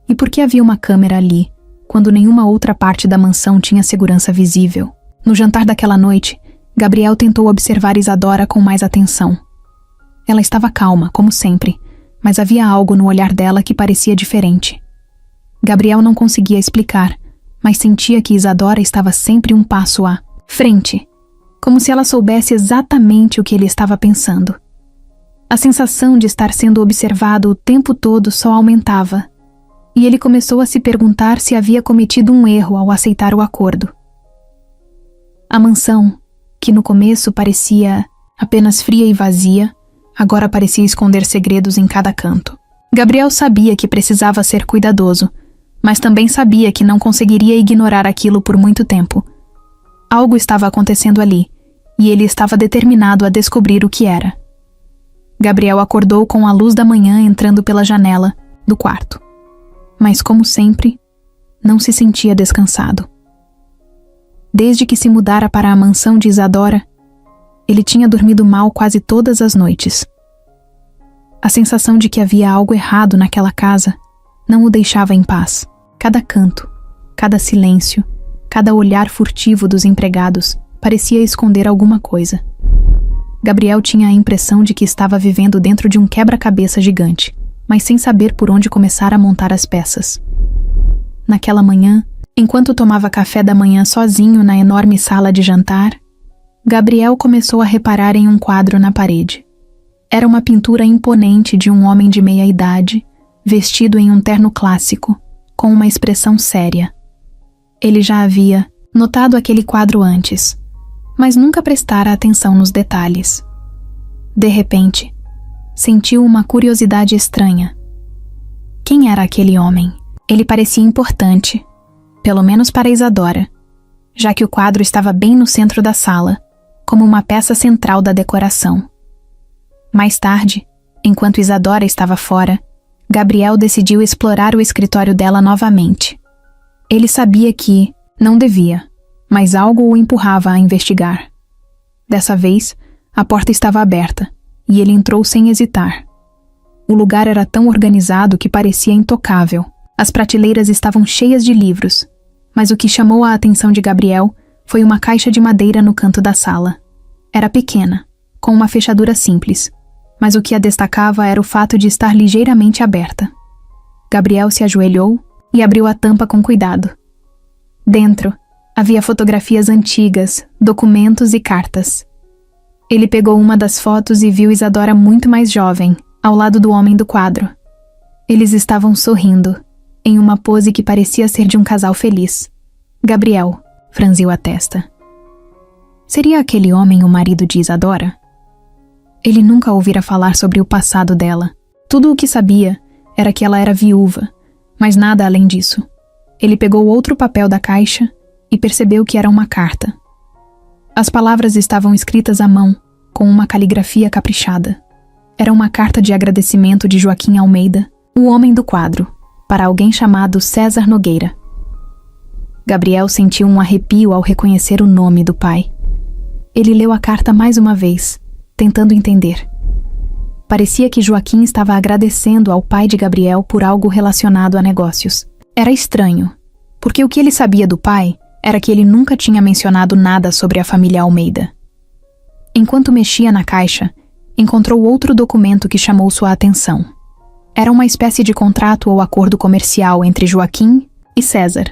E por que havia uma câmera ali, quando nenhuma outra parte da mansão tinha segurança visível? No jantar daquela noite, Gabriel tentou observar Isadora com mais atenção. Ela estava calma, como sempre, mas havia algo no olhar dela que parecia diferente. Gabriel não conseguia explicar, mas sentia que Isadora estava sempre um passo à frente, como se ela soubesse exatamente o que ele estava pensando. A sensação de estar sendo observado o tempo todo só aumentava, e ele começou a se perguntar se havia cometido um erro ao aceitar o acordo. A mansão, que no começo parecia apenas fria e vazia, agora parecia esconder segredos em cada canto. Gabriel sabia que precisava ser cuidadoso, mas também sabia que não conseguiria ignorar aquilo por muito tempo. Algo estava acontecendo ali, e ele estava determinado a descobrir o que era. Gabriel acordou com a luz da manhã entrando pela janela do quarto. Mas, como sempre, não se sentia descansado. Desde que se mudara para a mansão de Isadora, ele tinha dormido mal quase todas as noites. A sensação de que havia algo errado naquela casa não o deixava em paz. Cada canto, cada silêncio, cada olhar furtivo dos empregados parecia esconder alguma coisa. Gabriel tinha a impressão de que estava vivendo dentro de um quebra-cabeça gigante, mas sem saber por onde começar a montar as peças. Naquela manhã, enquanto tomava café da manhã sozinho na enorme sala de jantar, Gabriel começou a reparar em um quadro na parede. Era uma pintura imponente de um homem de meia-idade, vestido em um terno clássico, com uma expressão séria. Ele já havia notado aquele quadro antes, mas nunca prestara atenção nos detalhes. De repente, sentiu uma curiosidade estranha. Quem era aquele homem? Ele parecia importante, pelo menos para Isadora, já que o quadro estava bem no centro da sala, como uma peça central da decoração. Mais tarde, enquanto Isadora estava fora, Gabriel decidiu explorar o escritório dela novamente. Ele sabia que não devia, mas algo o empurrava a investigar. Dessa vez, A porta estava aberta, e ele entrou sem hesitar. O lugar era tão organizado que parecia intocável. As prateleiras estavam cheias de livros, mas o que chamou a atenção de Gabriel foi uma caixa de madeira no canto da sala. Era pequena, com uma fechadura simples, mas o que a destacava era o fato de estar ligeiramente aberta. Gabriel se ajoelhou e abriu a tampa com cuidado. Dentro, havia fotografias antigas, documentos e cartas. Ele pegou uma das fotos e viu Isadora muito mais jovem, ao lado do homem do quadro. Eles estavam sorrindo, em uma pose que parecia ser de um casal feliz. Gabriel franziu a testa. Seria aquele homem o marido de Isadora? Ele nunca ouvira falar sobre o passado dela. Tudo o que sabia era que ela era viúva, mas nada além disso. Ele pegou outro papel da caixa e percebeu que era uma carta. As palavras estavam escritas à mão, com uma caligrafia caprichada. Era uma carta de agradecimento de Joaquim Almeida, o homem do quadro, para alguém chamado César Nogueira. Gabriel sentiu um arrepio ao reconhecer o nome do pai. Ele leu a carta mais uma vez, tentando entender. Parecia que Joaquim estava agradecendo ao pai de Gabriel por algo relacionado a negócios. Era estranho, porque o que ele sabia do pai era que ele nunca tinha mencionado nada sobre a família Almeida. Enquanto mexia na caixa, encontrou outro documento que chamou sua atenção. Era uma espécie de contrato ou acordo comercial entre Joaquim e César.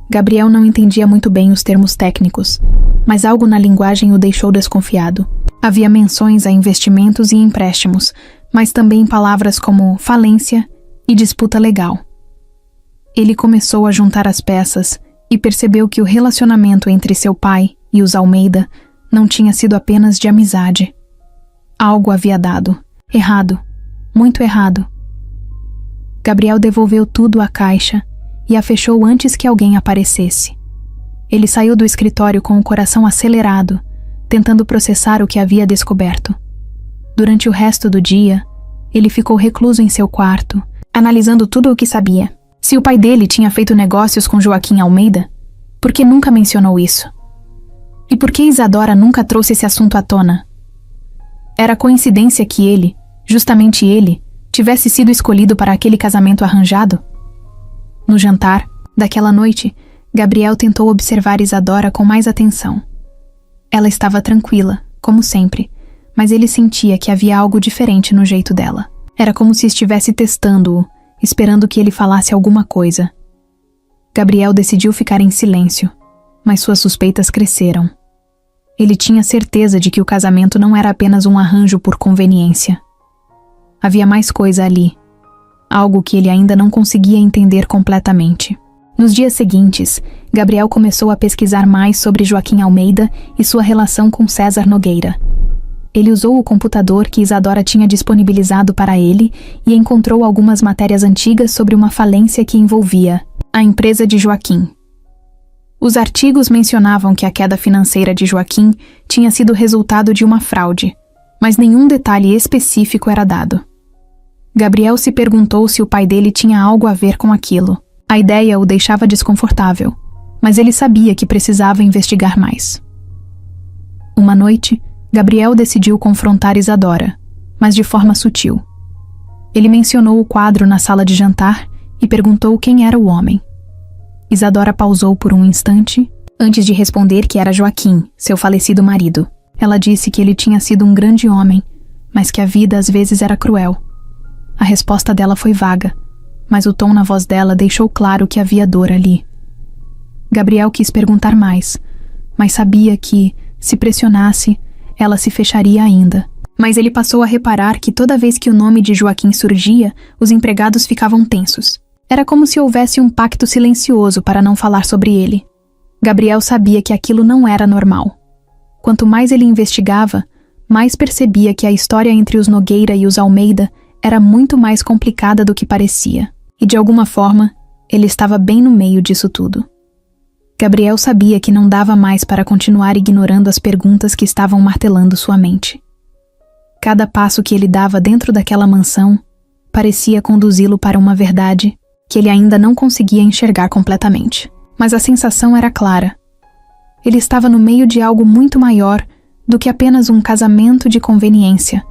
Gabriel não entendia muito bem os termos técnicos, mas algo na linguagem o deixou desconfiado. Havia menções a investimentos e empréstimos, mas também palavras como falência e disputa legal. Ele começou a juntar as peças e percebeu que o relacionamento entre seu pai e os Almeida não tinha sido apenas de amizade. Algo havia dado. Errado. Muito errado. Gabriel devolveu tudo à caixa e a fechou antes que alguém aparecesse. Ele saiu do escritório com o coração acelerado, tentando processar o que havia descoberto. Durante o resto do dia, ele ficou recluso em seu quarto, analisando tudo o que sabia. Se o pai dele tinha feito negócios com Joaquim Almeida, por que nunca mencionou isso? E por que Isadora nunca trouxe esse assunto à tona? Era coincidência que ele, justamente ele, tivesse sido escolhido para aquele casamento arranjado? No jantar, daquela noite, Gabriel tentou observar Isadora com mais atenção. Ela estava tranquila, como sempre, mas ele sentia que havia algo diferente no jeito dela. Era como se estivesse testando-o, esperando que ele falasse alguma coisa. Gabriel decidiu ficar em silêncio, mas suas suspeitas cresceram. Ele tinha certeza de que o casamento não era apenas um arranjo por conveniência. Havia mais coisa ali, algo que ele ainda não conseguia entender completamente. Nos dias seguintes, Gabriel começou a pesquisar mais sobre Joaquim Almeida e sua relação com César Nogueira. Ele usou o computador que Isadora tinha disponibilizado para ele e encontrou algumas matérias antigas sobre uma falência que envolvia a empresa de Joaquim. Os artigos mencionavam que a queda financeira de Joaquim tinha sido resultado de uma fraude, mas nenhum detalhe específico era dado. Gabriel se perguntou se o pai dele tinha algo a ver com aquilo. A ideia o deixava desconfortável, mas ele sabia que precisava investigar mais. Uma noite, Gabriel decidiu confrontar Isadora, mas de forma sutil. Ele mencionou o quadro na sala de jantar e perguntou quem era o homem. Isadora pausou por um instante, antes de responder que era Joaquim, seu falecido marido. Ela disse que ele tinha sido um grande homem, mas que a vida às vezes era cruel. A resposta dela foi vaga, mas o tom na voz dela deixou claro que havia dor ali. Gabriel quis perguntar mais, mas sabia que, se pressionasse, ela se fecharia ainda. Mas ele passou a reparar que toda vez que o nome de Joaquim surgia, os empregados ficavam tensos. Era como se houvesse um pacto silencioso para não falar sobre ele. Gabriel sabia que aquilo não era normal. Quanto mais ele investigava, mais percebia que a história entre os Nogueira e os Almeida era muito mais complicada do que parecia. E de alguma forma, ele estava bem no meio disso tudo. Gabriel sabia que não dava mais para continuar ignorando as perguntas que estavam martelando sua mente. Cada passo que ele dava dentro daquela mansão parecia conduzi-lo para uma verdade que ele ainda não conseguia enxergar completamente. Mas a sensação era clara. Ele estava no meio de algo muito maior do que apenas um casamento de conveniência.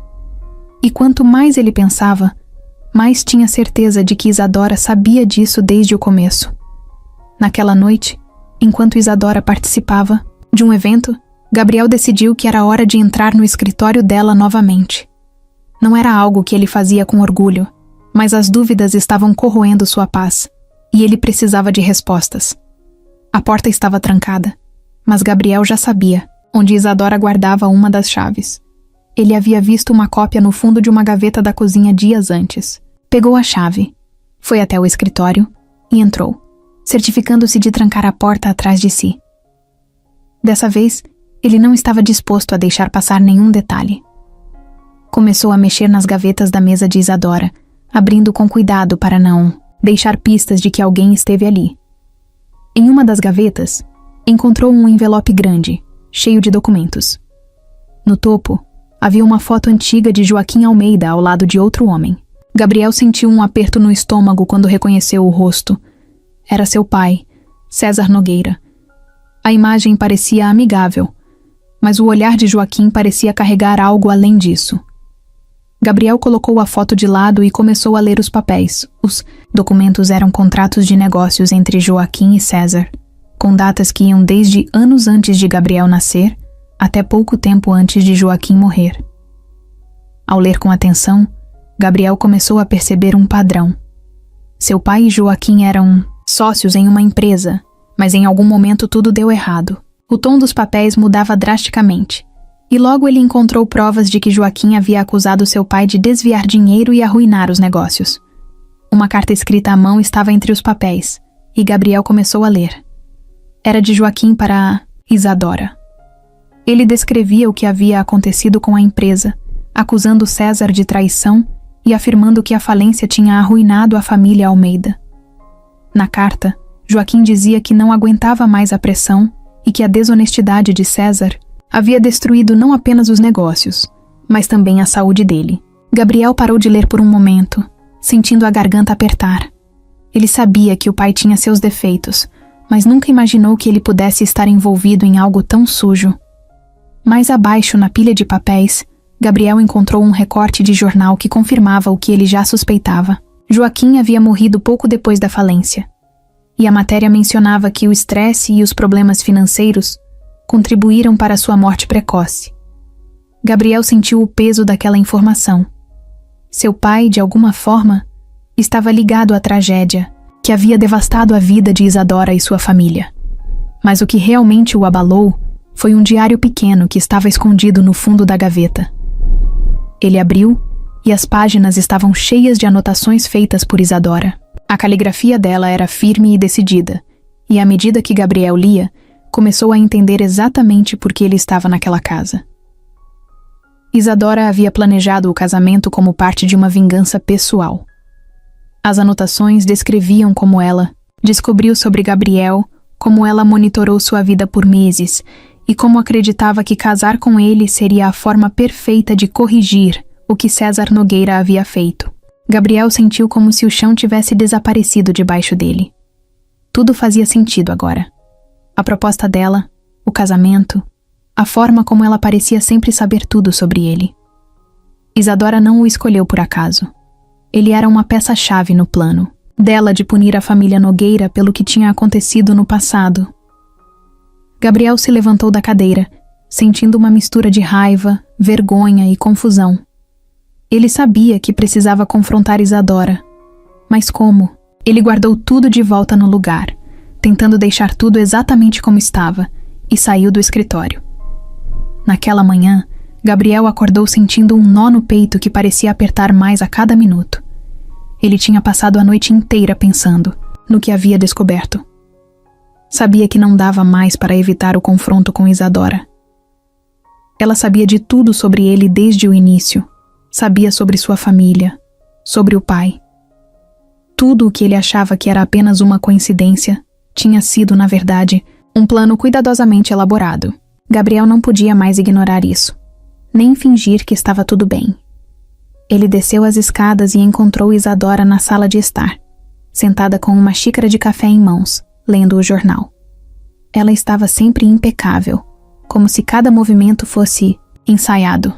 E quanto mais ele pensava, mais tinha certeza de que Isadora sabia disso desde o começo. Naquela noite, enquanto Isadora participava de um evento, Gabriel decidiu que era hora de entrar no escritório dela novamente. Não era algo que ele fazia com orgulho, mas as dúvidas estavam corroendo sua paz, e ele precisava de respostas. A porta estava trancada, mas Gabriel já sabia onde Isadora guardava uma das chaves. Ele havia visto uma cópia no fundo de uma gaveta da cozinha dias antes. Pegou a chave, foi até o escritório e entrou, certificando-se de trancar a porta atrás de si. Dessa vez, ele não estava disposto a deixar passar nenhum detalhe. Começou a mexer nas gavetas da mesa de Isadora, abrindo com cuidado para não deixar pistas de que alguém esteve ali. Em uma das gavetas, encontrou um envelope grande, cheio de documentos. No topo, havia uma foto antiga de Joaquim Almeida ao lado de outro homem. Gabriel sentiu um aperto no estômago quando reconheceu o rosto. Era seu pai, César Nogueira. A imagem parecia amigável, mas o olhar de Joaquim parecia carregar algo além disso. Gabriel colocou a foto de lado e começou a ler os papéis. Os documentos eram contratos de negócios entre Joaquim e César, com datas que iam desde anos antes de Gabriel nascer até pouco tempo antes de Joaquim morrer. Ao ler com atenção, Gabriel começou a perceber um padrão. Seu pai e Joaquim eram sócios em uma empresa, mas em algum momento tudo deu errado. O tom dos papéis mudava drasticamente, e logo ele encontrou provas de que Joaquim havia acusado seu pai de desviar dinheiro e arruinar os negócios. Uma carta escrita à mão estava entre os papéis, e Gabriel começou a ler. Era de Joaquim para Isadora. Ele descrevia o que havia acontecido com a empresa, acusando César de traição e afirmando que a falência tinha arruinado a família Almeida. Na carta, Joaquim dizia que não aguentava mais a pressão e que a desonestidade de César havia destruído não apenas os negócios, mas também a saúde dele. Gabriel parou de ler por um momento, sentindo a garganta apertar. Ele sabia que o pai tinha seus defeitos, mas nunca imaginou que ele pudesse estar envolvido em algo tão sujo. Mais abaixo, na pilha de papéis, Gabriel encontrou um recorte de jornal que confirmava o que ele já suspeitava. Joaquim havia morrido pouco depois da falência, e a matéria mencionava que o estresse e os problemas financeiros contribuíram para sua morte precoce. Gabriel sentiu o peso daquela informação. Seu pai, de alguma forma, estava ligado à tragédia que havia devastado a vida de Isadora e sua família. Mas o que realmente o abalou foi um diário pequeno que estava escondido no fundo da gaveta. Ele abriu e as páginas estavam cheias de anotações feitas por Isadora. A caligrafia dela era firme e decidida, e à medida que Gabriel lia, começou a entender exatamente por que ele estava naquela casa. Isadora havia planejado o casamento como parte de uma vingança pessoal. As anotações descreviam como ela descobriu sobre Gabriel, como ela monitorou sua vida por meses e como acreditava que casar com ele seria a forma perfeita de corrigir o que César Nogueira havia feito. Gabriel sentiu como se o chão tivesse desaparecido debaixo dele. Tudo fazia sentido agora. A proposta dela, o casamento, a forma como ela parecia sempre saber tudo sobre ele. Isadora não o escolheu por acaso. Ele era uma peça-chave no plano dela de punir a família Nogueira pelo que tinha acontecido no passado. Gabriel se levantou da cadeira, sentindo uma mistura de raiva, vergonha e confusão. Ele sabia que precisava confrontar Isadora. Mas como? Ele guardou tudo de volta no lugar, tentando deixar tudo exatamente como estava, e saiu do escritório. Naquela manhã, Gabriel acordou sentindo um nó no peito que parecia apertar mais a cada minuto. Ele tinha passado a noite inteira pensando no que havia descoberto. Sabia que não dava mais para evitar o confronto com Isadora. Ela sabia de tudo sobre ele desde o início. Sabia sobre sua família, sobre o pai. Tudo o que ele achava que era apenas uma coincidência tinha sido, na verdade, um plano cuidadosamente elaborado. Gabriel não podia mais ignorar isso, nem fingir que estava tudo bem. Ele desceu as escadas e encontrou Isadora na sala de estar, sentada com uma xícara de café em mãos, lendo o jornal. Ela estava sempre impecável, como se cada movimento fosse ensaiado.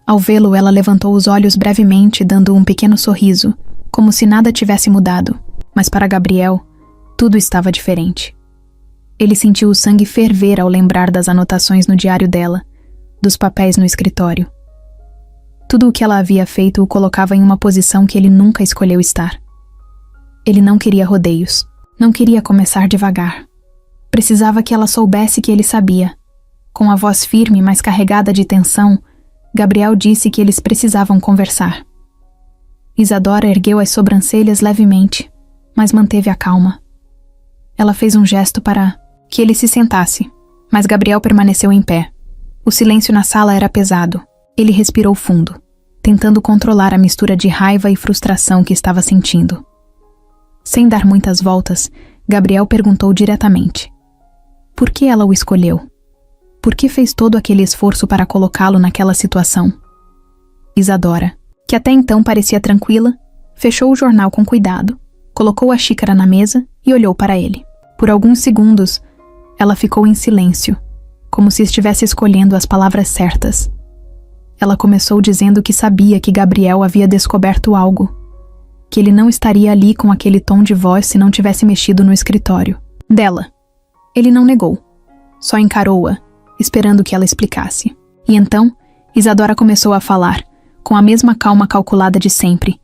Ao vê-lo, ela levantou os olhos brevemente, dando um pequeno sorriso, como se nada tivesse mudado. Mas para Gabriel, tudo estava diferente. Ele sentiu o sangue ferver ao lembrar das anotações no diário dela, dos papéis no escritório. Tudo o que ela havia feito o colocava em uma posição que ele nunca escolheu estar. Ele não queria rodeios, não queria começar devagar. Precisava que ela soubesse que ele sabia. Com a voz firme, mas carregada de tensão, Gabriel disse que eles precisavam conversar. Isadora ergueu as sobrancelhas levemente, mas manteve a calma. Ela fez um gesto para que ele se sentasse, mas Gabriel permaneceu em pé. O silêncio na sala era pesado. Ele respirou fundo, tentando controlar a mistura de raiva e frustração que estava sentindo. Sem dar muitas voltas, Gabriel perguntou diretamente: por que ela o escolheu? Por que fez todo aquele esforço para colocá-lo naquela situação? Isadora, que até então parecia tranquila, fechou o jornal com cuidado, colocou a xícara na mesa e olhou para ele. Por alguns segundos, ela ficou em silêncio, como se estivesse escolhendo as palavras certas. Ela começou dizendo que sabia que Gabriel havia descoberto algo, que ele não estaria ali com aquele tom de voz se não tivesse mexido no escritório dela. Ele não negou, só encarou-a, esperando que ela explicasse. E então, Isadora começou a falar, com a mesma calma calculada de sempre,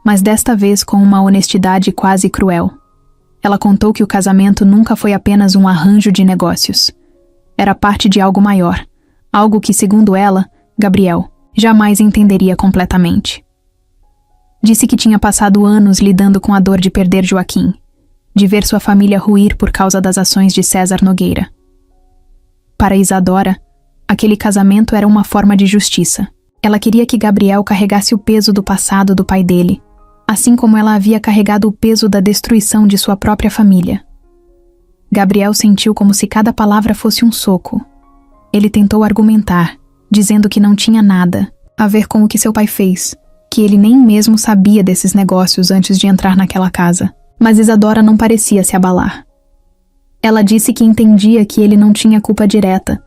mas desta vez com uma honestidade quase cruel. Ela contou que o casamento nunca foi apenas um arranjo de negócios. Era parte de algo maior, algo que, segundo ela, Gabriel jamais entenderia completamente. Disse que tinha passado anos lidando com a dor de perder Joaquim, de ver sua família ruir por causa das ações de César Nogueira. Para Isadora, aquele casamento era uma forma de justiça. Ela queria que Gabriel carregasse o peso do passado do pai dele, assim como ela havia carregado o peso da destruição de sua própria família. Gabriel sentiu como se cada palavra fosse um soco. Ele tentou argumentar, dizendo que não tinha nada a ver com o que seu pai fez, que ele nem mesmo sabia desses negócios antes de entrar naquela casa. Mas Isadora não parecia se abalar. Ela disse que entendia que ele não tinha culpa direta,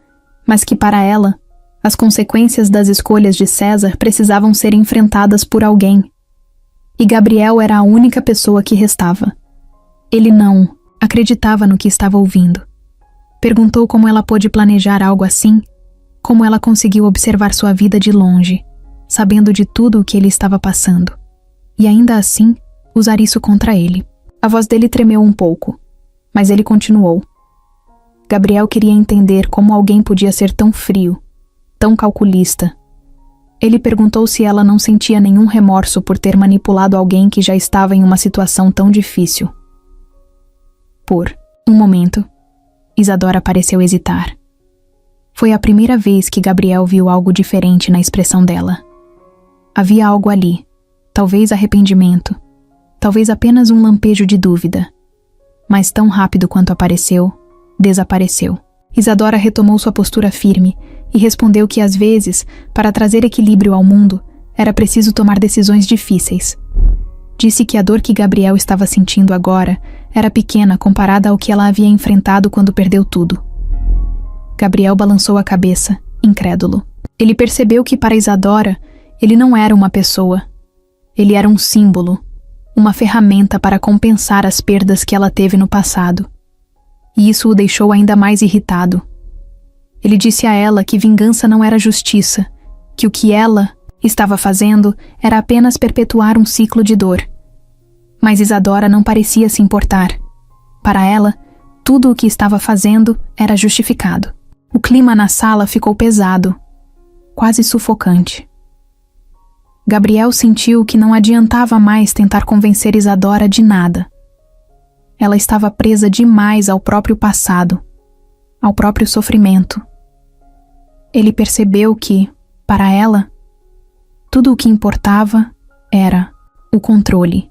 mas que para ela, as consequências das escolhas de César precisavam ser enfrentadas por alguém. E Gabriel era a única pessoa que restava. Ele não acreditava no que estava ouvindo. Perguntou como ela pôde planejar algo assim, como ela conseguiu observar sua vida de longe, sabendo de tudo o que ele estava passando, e ainda assim usar isso contra ele. A voz dele tremeu um pouco, mas ele continuou. Gabriel queria entender como alguém podia ser tão frio, tão calculista. Ele perguntou se ela não sentia nenhum remorso por ter manipulado alguém que já estava em uma situação tão difícil. Por um momento, Isadora pareceu hesitar. Foi a primeira vez que Gabriel viu algo diferente na expressão dela. Havia algo ali, talvez arrependimento, talvez apenas um lampejo de dúvida. Mas tão rápido quanto apareceu, desapareceu. Isadora retomou sua postura firme e respondeu que às vezes, para trazer equilíbrio ao mundo, era preciso tomar decisões difíceis. Disse que a dor que Gabriel estava sentindo agora era pequena comparada ao que ela havia enfrentado quando perdeu tudo. Gabriel balançou a cabeça, incrédulo. Ele percebeu que para Isadora, ele não era uma pessoa. Ele era um símbolo, uma ferramenta para compensar as perdas que ela teve no passado. E isso o deixou ainda mais irritado. Ele disse a ela que vingança não era justiça, que o que ela estava fazendo era apenas perpetuar um ciclo de dor. Mas Isadora não parecia se importar. Para ela, tudo o que estava fazendo era justificado. O clima na sala ficou pesado, quase sufocante. Gabriel sentiu que não adiantava mais tentar convencer Isadora de nada. Ela estava presa demais ao próprio passado, ao próprio sofrimento. Ele percebeu que, para ela, tudo o que importava era o controle,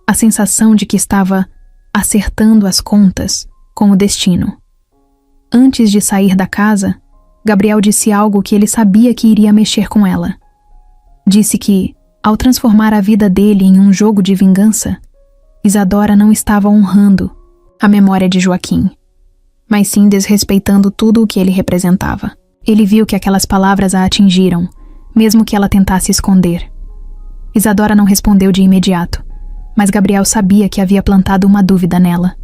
a sensação de que estava acertando as contas com o destino. Antes de sair da casa, Gabriel disse algo que ele sabia que iria mexer com ela. Disse que, ao transformar a vida dele em um jogo de vingança, Isadora não estava honrando a memória de Joaquim, mas sim desrespeitando tudo o que ele representava. Ele viu que aquelas palavras a atingiram, mesmo que ela tentasse esconder. Isadora não respondeu de imediato, mas Gabriel sabia que havia plantado uma dúvida nela.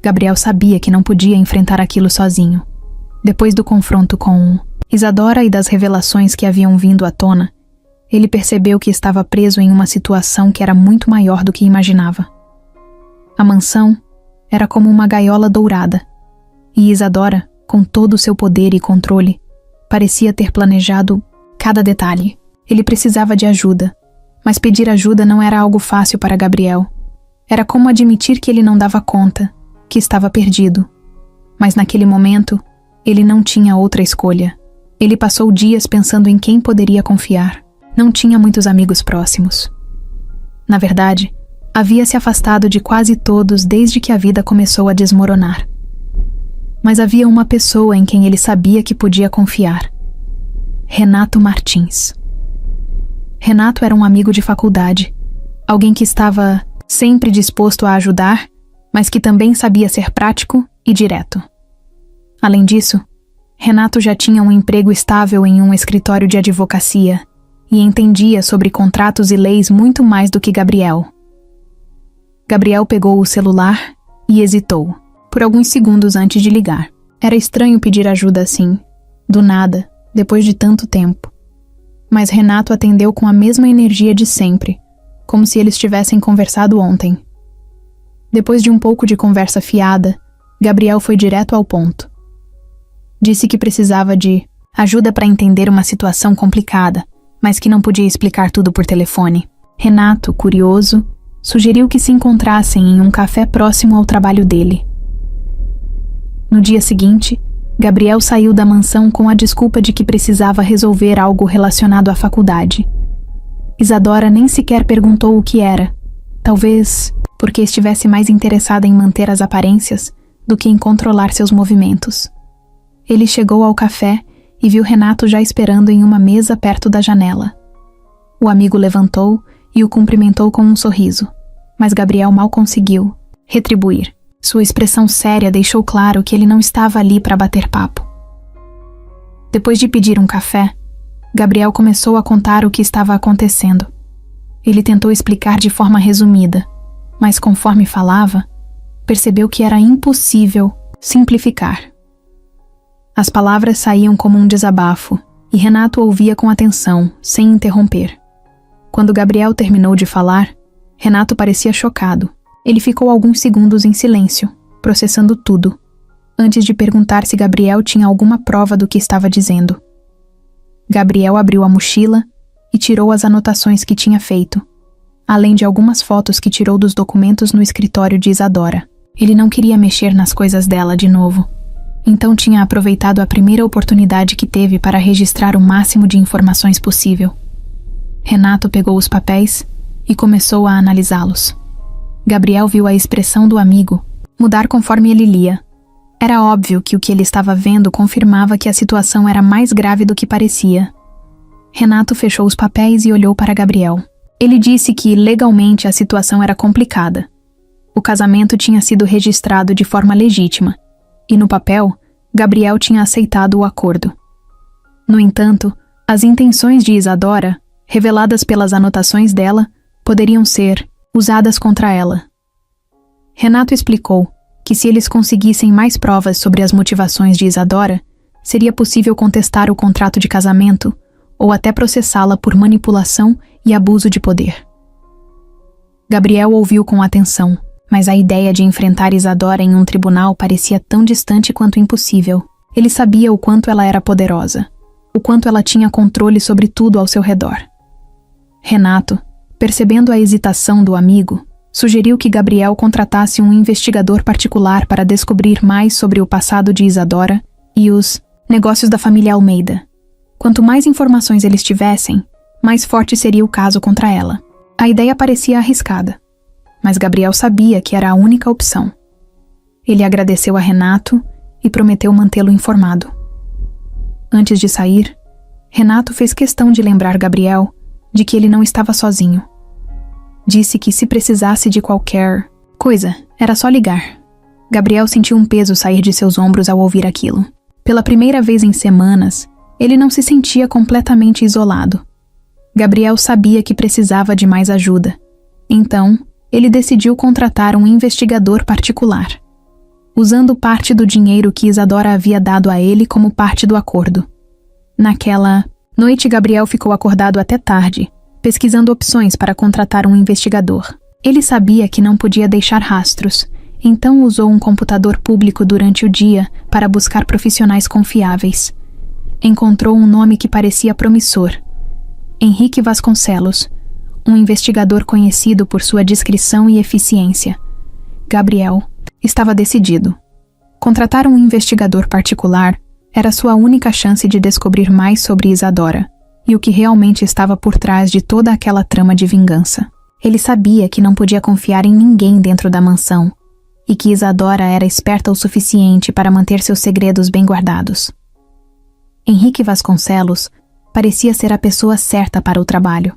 Gabriel sabia que não podia enfrentar aquilo sozinho. Depois do confronto com Isadora e das revelações que haviam vindo à tona, ele percebeu que estava preso em uma situação que era muito maior do que imaginava. A mansão era como uma gaiola dourada, e Isadora, com todo o seu poder e controle, parecia ter planejado cada detalhe. Ele precisava de ajuda, mas pedir ajuda não era algo fácil para Gabriel. Era como admitir que ele não dava conta, que estava perdido. Mas naquele momento, ele não tinha outra escolha. Ele passou dias pensando em quem poderia confiar. Não tinha muitos amigos próximos. Na verdade, havia se afastado de quase todos desde que a vida começou a desmoronar. Mas havia uma pessoa em quem ele sabia que podia confiar: Renato Martins. Renato era um amigo de faculdade, alguém que estava sempre disposto a ajudar, mas que também sabia ser prático e direto. Além disso, Renato já tinha um emprego estável em um escritório de advocacia e entendia sobre contratos e leis muito mais do que Gabriel. Gabriel pegou o celular e hesitou, por alguns segundos antes de ligar. Era estranho pedir ajuda assim, do nada, depois de tanto tempo. Mas Renato atendeu com a mesma energia de sempre, como se eles tivessem conversado ontem. Depois de um pouco de conversa fiada, Gabriel foi direto ao ponto. Disse que precisava de ajuda para entender uma situação complicada, mas que não podia explicar tudo por telefone. Renato, curioso, sugeriu que se encontrassem em um café próximo ao trabalho dele. No dia seguinte, Gabriel saiu da mansão com a desculpa de que precisava resolver algo relacionado à faculdade. Isadora nem sequer perguntou o que era, talvez porque estivesse mais interessada em manter as aparências do que em controlar seus movimentos. Ele chegou ao café e viu Renato já esperando em uma mesa perto da janela. O amigo levantou e o cumprimentou com um sorriso, mas Gabriel mal conseguiu retribuir. Sua expressão séria deixou claro que ele não estava ali para bater papo. Depois de pedir um café, Gabriel começou a contar o que estava acontecendo. Ele tentou explicar de forma resumida, mas conforme falava, percebeu que era impossível simplificar. As palavras saíam como um desabafo, e Renato ouvia com atenção, sem interromper. Quando Gabriel terminou de falar, Renato parecia chocado. Ele ficou alguns segundos em silêncio, processando tudo, antes de perguntar se Gabriel tinha alguma prova do que estava dizendo. Gabriel abriu a mochila e tirou as anotações que tinha feito, além de algumas fotos que tirou dos documentos no escritório de Isadora. Ele não queria mexer nas coisas dela de novo. Então tinha aproveitado a primeira oportunidade que teve para registrar o máximo de informações possível. Renato pegou os papéis e começou a analisá-los. Gabriel viu a expressão do amigo mudar conforme ele lia. Era óbvio que o que ele estava vendo confirmava que a situação era mais grave do que parecia. Renato fechou os papéis e olhou para Gabriel. Ele disse que, legalmente, a situação era complicada. O casamento tinha sido registrado de forma legítima, e no papel, Gabriel tinha aceitado o acordo. No entanto, as intenções de Isadora, reveladas pelas anotações dela, poderiam ser usadas contra ela. Renato explicou que se eles conseguissem mais provas sobre as motivações de Isadora, seria possível contestar o contrato de casamento ou até processá-la por manipulação e abuso de poder. Gabriel ouviu com atenção, mas a ideia de enfrentar Isadora em um tribunal parecia tão distante quanto impossível. Ele sabia o quanto ela era poderosa, o quanto ela tinha controle sobre tudo ao seu redor. Renato, percebendo a hesitação do amigo, sugeriu que Gabriel contratasse um investigador particular para descobrir mais sobre o passado de Isadora e os negócios da família Almeida. Quanto mais informações eles tivessem, mais forte seria o caso contra ela. A ideia parecia arriscada, mas Gabriel sabia que era a única opção. Ele agradeceu a Renato e prometeu mantê-lo informado. Antes de sair, Renato fez questão de lembrar Gabriel de que ele não estava sozinho. Disse que se precisasse de qualquer coisa, era só ligar. Gabriel sentiu um peso sair de seus ombros ao ouvir aquilo. Pela primeira vez em semanas, ele não se sentia completamente isolado. Gabriel sabia que precisava de mais ajuda. Então, ele decidiu contratar um investigador particular, usando parte do dinheiro que Isadora havia dado a ele como parte do acordo. Naquela noite, Gabriel ficou acordado até tarde, pesquisando opções para contratar um investigador. Ele sabia que não podia deixar rastros, então usou um computador público durante o dia para buscar profissionais confiáveis. Encontrou um nome que parecia promissor: Henrique Vasconcelos, um investigador conhecido por sua discrição e eficiência. Gabriel estava decidido. Contratar um investigador particular era sua única chance de descobrir mais sobre Isadora e o que realmente estava por trás de toda aquela trama de vingança. Ele sabia que não podia confiar em ninguém dentro da mansão e que Isadora era esperta o suficiente para manter seus segredos bem guardados. Henrique Vasconcelos parecia ser a pessoa certa para o trabalho.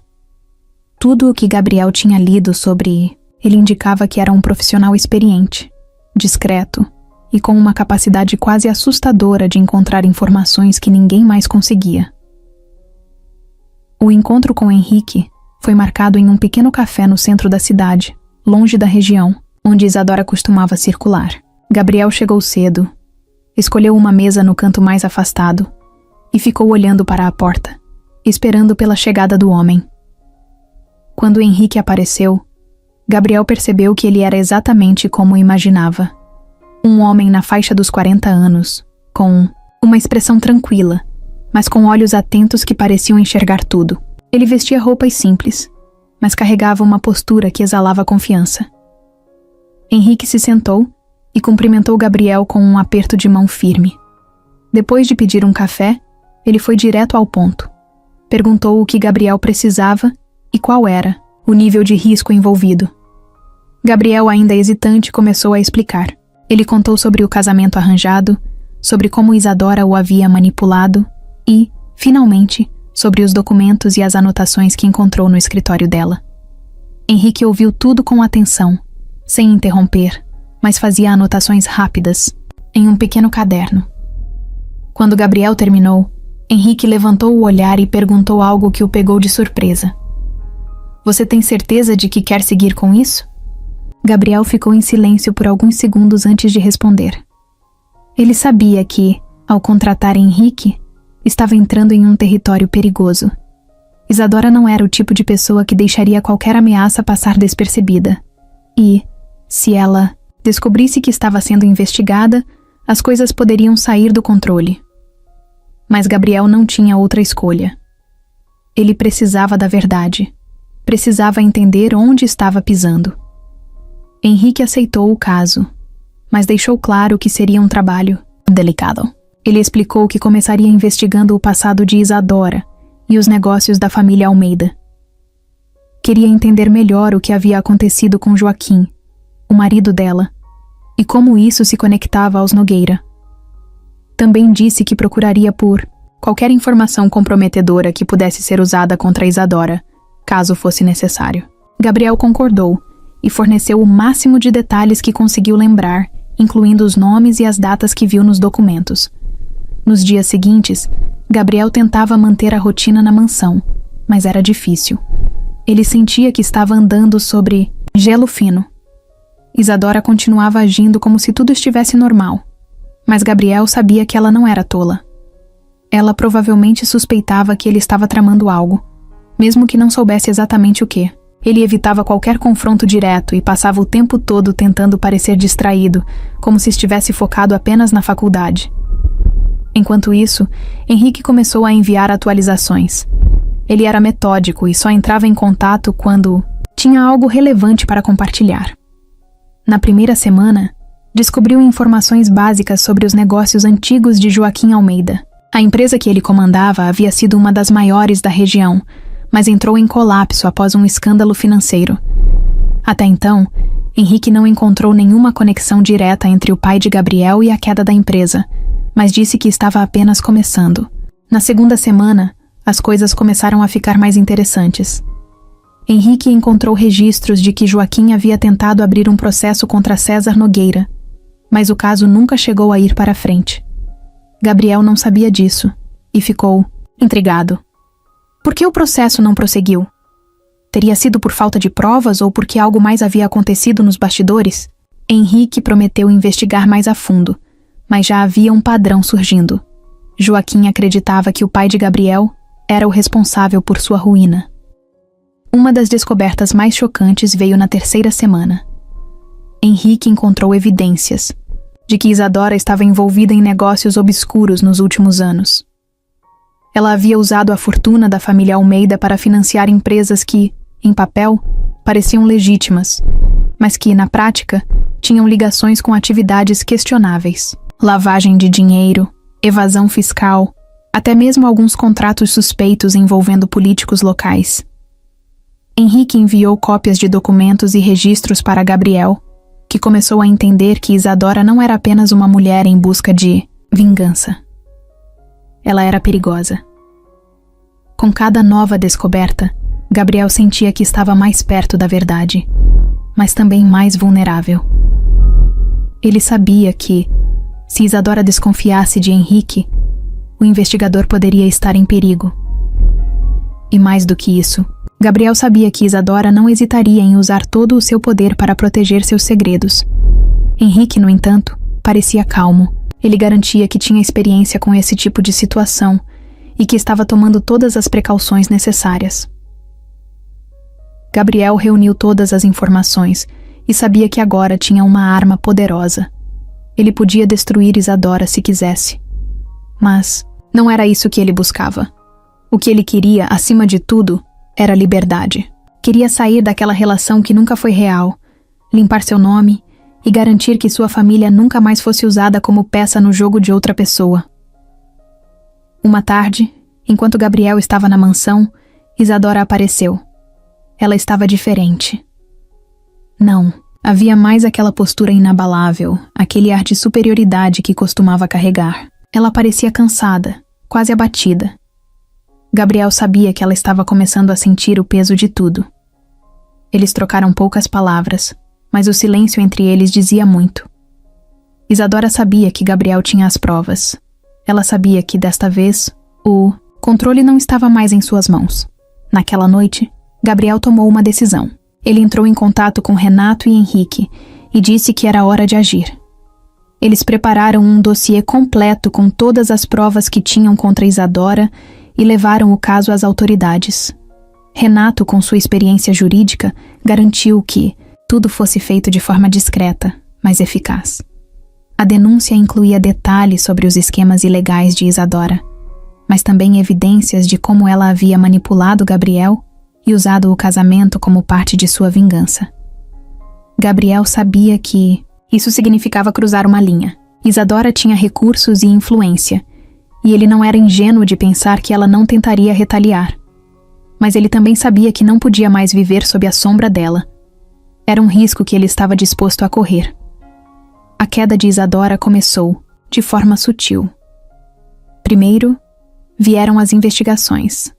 Tudo o que Gabriel tinha lido sobre ele indicava que era um profissional experiente, discreto e com uma capacidade quase assustadora de encontrar informações que ninguém mais conseguia. O encontro com Henrique foi marcado em um pequeno café no centro da cidade, longe da região onde Isadora costumava circular. Gabriel chegou cedo, escolheu uma mesa no canto mais afastado e ficou olhando para a porta, esperando pela chegada do homem. Quando Henrique apareceu, Gabriel percebeu que ele era exatamente como imaginava. Um homem na faixa dos 40 anos, com uma expressão tranquila, mas com olhos atentos que pareciam enxergar tudo. Ele vestia roupas simples, mas carregava uma postura que exalava confiança. Henrique se sentou e cumprimentou Gabriel com um aperto de mão firme. Depois de pedir um café, ele foi direto ao ponto. Perguntou o que Gabriel precisava e qual era o nível de risco envolvido. Gabriel, ainda hesitante, começou a explicar. Ele contou sobre o casamento arranjado, sobre como Isadora o havia manipulado e, finalmente, sobre os documentos e as anotações que encontrou no escritório dela. Henrique ouviu tudo com atenção, sem interromper, mas fazia anotações rápidas, em um pequeno caderno. Quando Gabriel terminou, Henrique levantou o olhar e perguntou algo que o pegou de surpresa. "Você tem certeza de que quer seguir com isso?" Gabriel ficou em silêncio por alguns segundos antes de responder. Ele sabia que, ao contratar Henrique, estava entrando em um território perigoso. Isadora não era o tipo de pessoa que deixaria qualquer ameaça passar despercebida. E, se ela descobrisse que estava sendo investigada, as coisas poderiam sair do controle. Mas Gabriel não tinha outra escolha. Ele precisava da verdade. Precisava entender onde estava pisando. Henrique aceitou o caso, mas deixou claro que seria um trabalho delicado. Ele explicou que começaria investigando o passado de Isadora e os negócios da família Almeida. Queria entender melhor o que havia acontecido com Joaquim, o marido dela, e como isso se conectava aos Nogueira. Também disse que procuraria por qualquer informação comprometedora que pudesse ser usada contra Isadora, caso fosse necessário. Gabriel concordou e forneceu o máximo de detalhes que conseguiu lembrar, incluindo os nomes e as datas que viu nos documentos. Nos dias seguintes, Gabriel tentava manter a rotina na mansão, mas era difícil. Ele sentia que estava andando sobre gelo fino. Isadora continuava agindo como se tudo estivesse normal, mas Gabriel sabia que ela não era tola. Ela provavelmente suspeitava que ele estava tramando algo, mesmo que não soubesse exatamente o que. Ele evitava qualquer confronto direto e passava o tempo todo tentando parecer distraído, como se estivesse focado apenas na faculdade. Enquanto isso, Henrique começou a enviar atualizações. Ele era metódico e só entrava em contato quando tinha algo relevante para compartilhar. Na primeira semana, descobriu informações básicas sobre os negócios antigos de Joaquim Almeida. A empresa que ele comandava havia sido uma das maiores da região, mas entrou em colapso após um escândalo financeiro. Até então, Henrique não encontrou nenhuma conexão direta entre o pai de Gabriel e a queda da empresa, mas disse que estava apenas começando. Na segunda semana, as coisas começaram a ficar mais interessantes. Henrique encontrou registros de que Joaquim havia tentado abrir um processo contra César Nogueira, mas o caso nunca chegou a ir para frente. Gabriel não sabia disso e ficou intrigado. Por que o processo não prosseguiu? Teria sido por falta de provas ou porque algo mais havia acontecido nos bastidores? Henrique prometeu investigar mais a fundo, mas já havia um padrão surgindo. Joaquim acreditava que o pai de Gabriel era o responsável por sua ruína. Uma das descobertas mais chocantes veio na terceira semana. Henrique encontrou evidências de que Isadora estava envolvida em negócios obscuros nos últimos anos. Ela havia usado a fortuna da família Almeida para financiar empresas que, em papel, pareciam legítimas, mas que, na prática, tinham ligações com atividades questionáveis. Lavagem de dinheiro, evasão fiscal, até mesmo alguns contratos suspeitos envolvendo políticos locais. Henrique enviou cópias de documentos e registros para Gabriel, que começou a entender que Isadora não era apenas uma mulher em busca de vingança. Ela era perigosa. Com cada nova descoberta, Gabriel sentia que estava mais perto da verdade, mas também mais vulnerável. Ele sabia que, se Isadora desconfiasse de Henrique, o investigador poderia estar em perigo. E mais do que isso, Gabriel sabia que Isadora não hesitaria em usar todo o seu poder para proteger seus segredos. Henrique, no entanto, parecia calmo. Ele garantia que tinha experiência com esse tipo de situação e que estava tomando todas as precauções necessárias. Gabriel reuniu todas as informações e sabia que agora tinha uma arma poderosa. Ele podia destruir Isadora se quisesse. Mas não era isso que ele buscava. O que ele queria, acima de tudo, era liberdade. Queria sair daquela relação que nunca foi real, limpar seu nome e garantir que sua família nunca mais fosse usada como peça no jogo de outra pessoa. Uma tarde, enquanto Gabriel estava na mansão, Isadora apareceu. Ela estava diferente. Não, havia mais aquela postura inabalável, aquele ar de superioridade que costumava carregar. Ela parecia cansada, quase abatida. Gabriel sabia que ela estava começando a sentir o peso de tudo. Eles trocaram poucas palavras, mas o silêncio entre eles dizia muito. Isadora sabia que Gabriel tinha as provas. Ela sabia que, desta vez, o controle não estava mais em suas mãos. Naquela noite, Gabriel tomou uma decisão. Ele entrou em contato com Renato e Henrique e disse que era hora de agir. Eles prepararam um dossiê completo com todas as provas que tinham contra Isadora e levaram o caso às autoridades. Renato, com sua experiência jurídica, garantiu que tudo fosse feito de forma discreta, mas eficaz. A denúncia incluía detalhes sobre os esquemas ilegais de Isadora, mas também evidências de como ela havia manipulado Gabriel e usado o casamento como parte de sua vingança. Gabriel sabia que isso significava cruzar uma linha. Isadora tinha recursos e influência, e ele não era ingênuo de pensar que ela não tentaria retaliar. Mas ele também sabia que não podia mais viver sob a sombra dela. Era um risco que ele estava disposto a correr. A queda de Isadora começou, de forma sutil. Primeiro, vieram as investigações.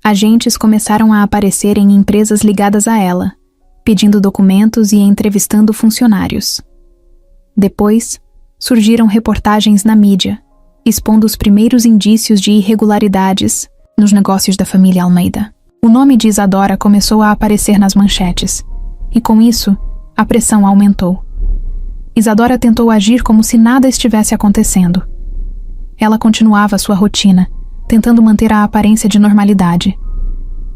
Agentes começaram a aparecer em empresas ligadas a ela, pedindo documentos e entrevistando funcionários. Depois, surgiram reportagens na mídia, expondo os primeiros indícios de irregularidades nos negócios da família Almeida. O nome de Isadora começou a aparecer nas manchetes, e com isso, a pressão aumentou. Isadora tentou agir como se nada estivesse acontecendo. Ela continuava sua rotina, tentando manter a aparência de normalidade.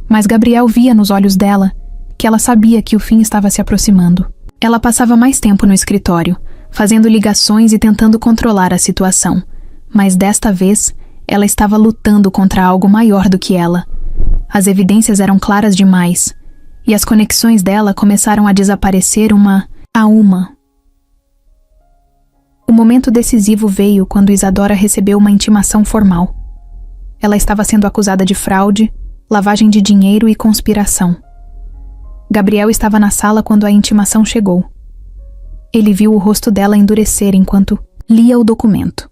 Mas Gabriel via nos olhos dela que ela sabia que o fim estava se aproximando. Ela passava mais tempo no escritório, fazendo ligações e tentando controlar a situação. Mas desta vez, ela estava lutando contra algo maior do que ela. As evidências eram claras demais, e as conexões dela começaram a desaparecer uma a uma. O momento decisivo veio quando Isadora recebeu uma intimação formal. Ela estava sendo acusada de fraude, lavagem de dinheiro e conspiração. Gabriel estava na sala quando a intimação chegou. Ele viu o rosto dela endurecer enquanto lia o documento.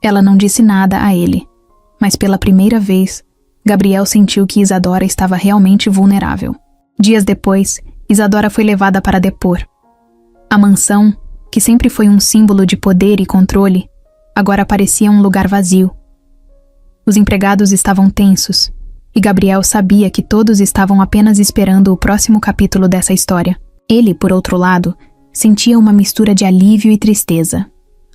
Ela não disse nada a ele, mas pela primeira vez, Gabriel sentiu que Isadora estava realmente vulnerável. Dias depois, Isadora foi levada para depor. A mansão, que sempre foi um símbolo de poder e controle, agora parecia um lugar vazio. Os empregados estavam tensos, e Gabriel sabia que todos estavam apenas esperando o próximo capítulo dessa história. Ele, por outro lado, sentia uma mistura de alívio e tristeza.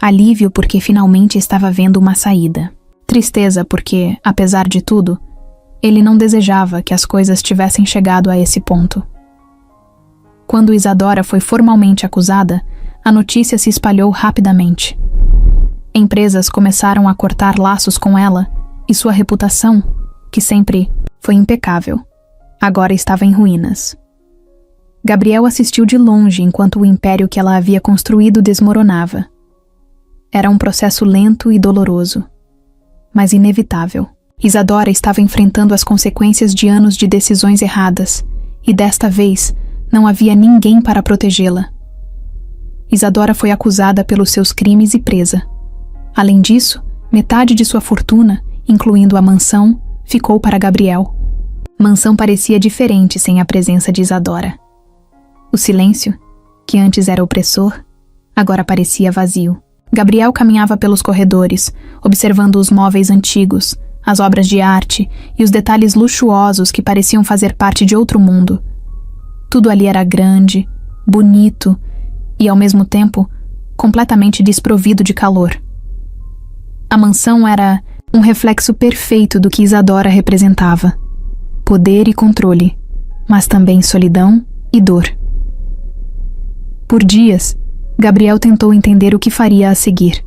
Alívio porque finalmente estava vendo uma saída. Tristeza porque, apesar de tudo, ele não desejava que as coisas tivessem chegado a esse ponto. Quando Isadora foi formalmente acusada, a notícia se espalhou rapidamente. Empresas começaram a cortar laços com ela e sua reputação, que sempre foi impecável, agora estava em ruínas. Gabriel assistiu de longe enquanto o império que ela havia construído desmoronava. Era um processo lento e doloroso, mas inevitável. Isadora estava enfrentando as consequências de anos de decisões erradas, e desta vez não havia ninguém para protegê-la. Isadora foi acusada pelos seus crimes e presa. Além disso, metade de sua fortuna, incluindo a mansão, ficou para Gabriel. Mansão parecia diferente sem a presença de Isadora. O silêncio, que antes era opressor, agora parecia vazio. Gabriel caminhava pelos corredores, observando os móveis antigos, as obras de arte e os detalhes luxuosos que pareciam fazer parte de outro mundo. Tudo ali era grande, bonito e, ao mesmo tempo, completamente desprovido de calor. A mansão era um reflexo perfeito do que Isadora representava: poder e controle, mas também solidão e dor. Por dias, Gabriel tentou entender o que faria a seguir.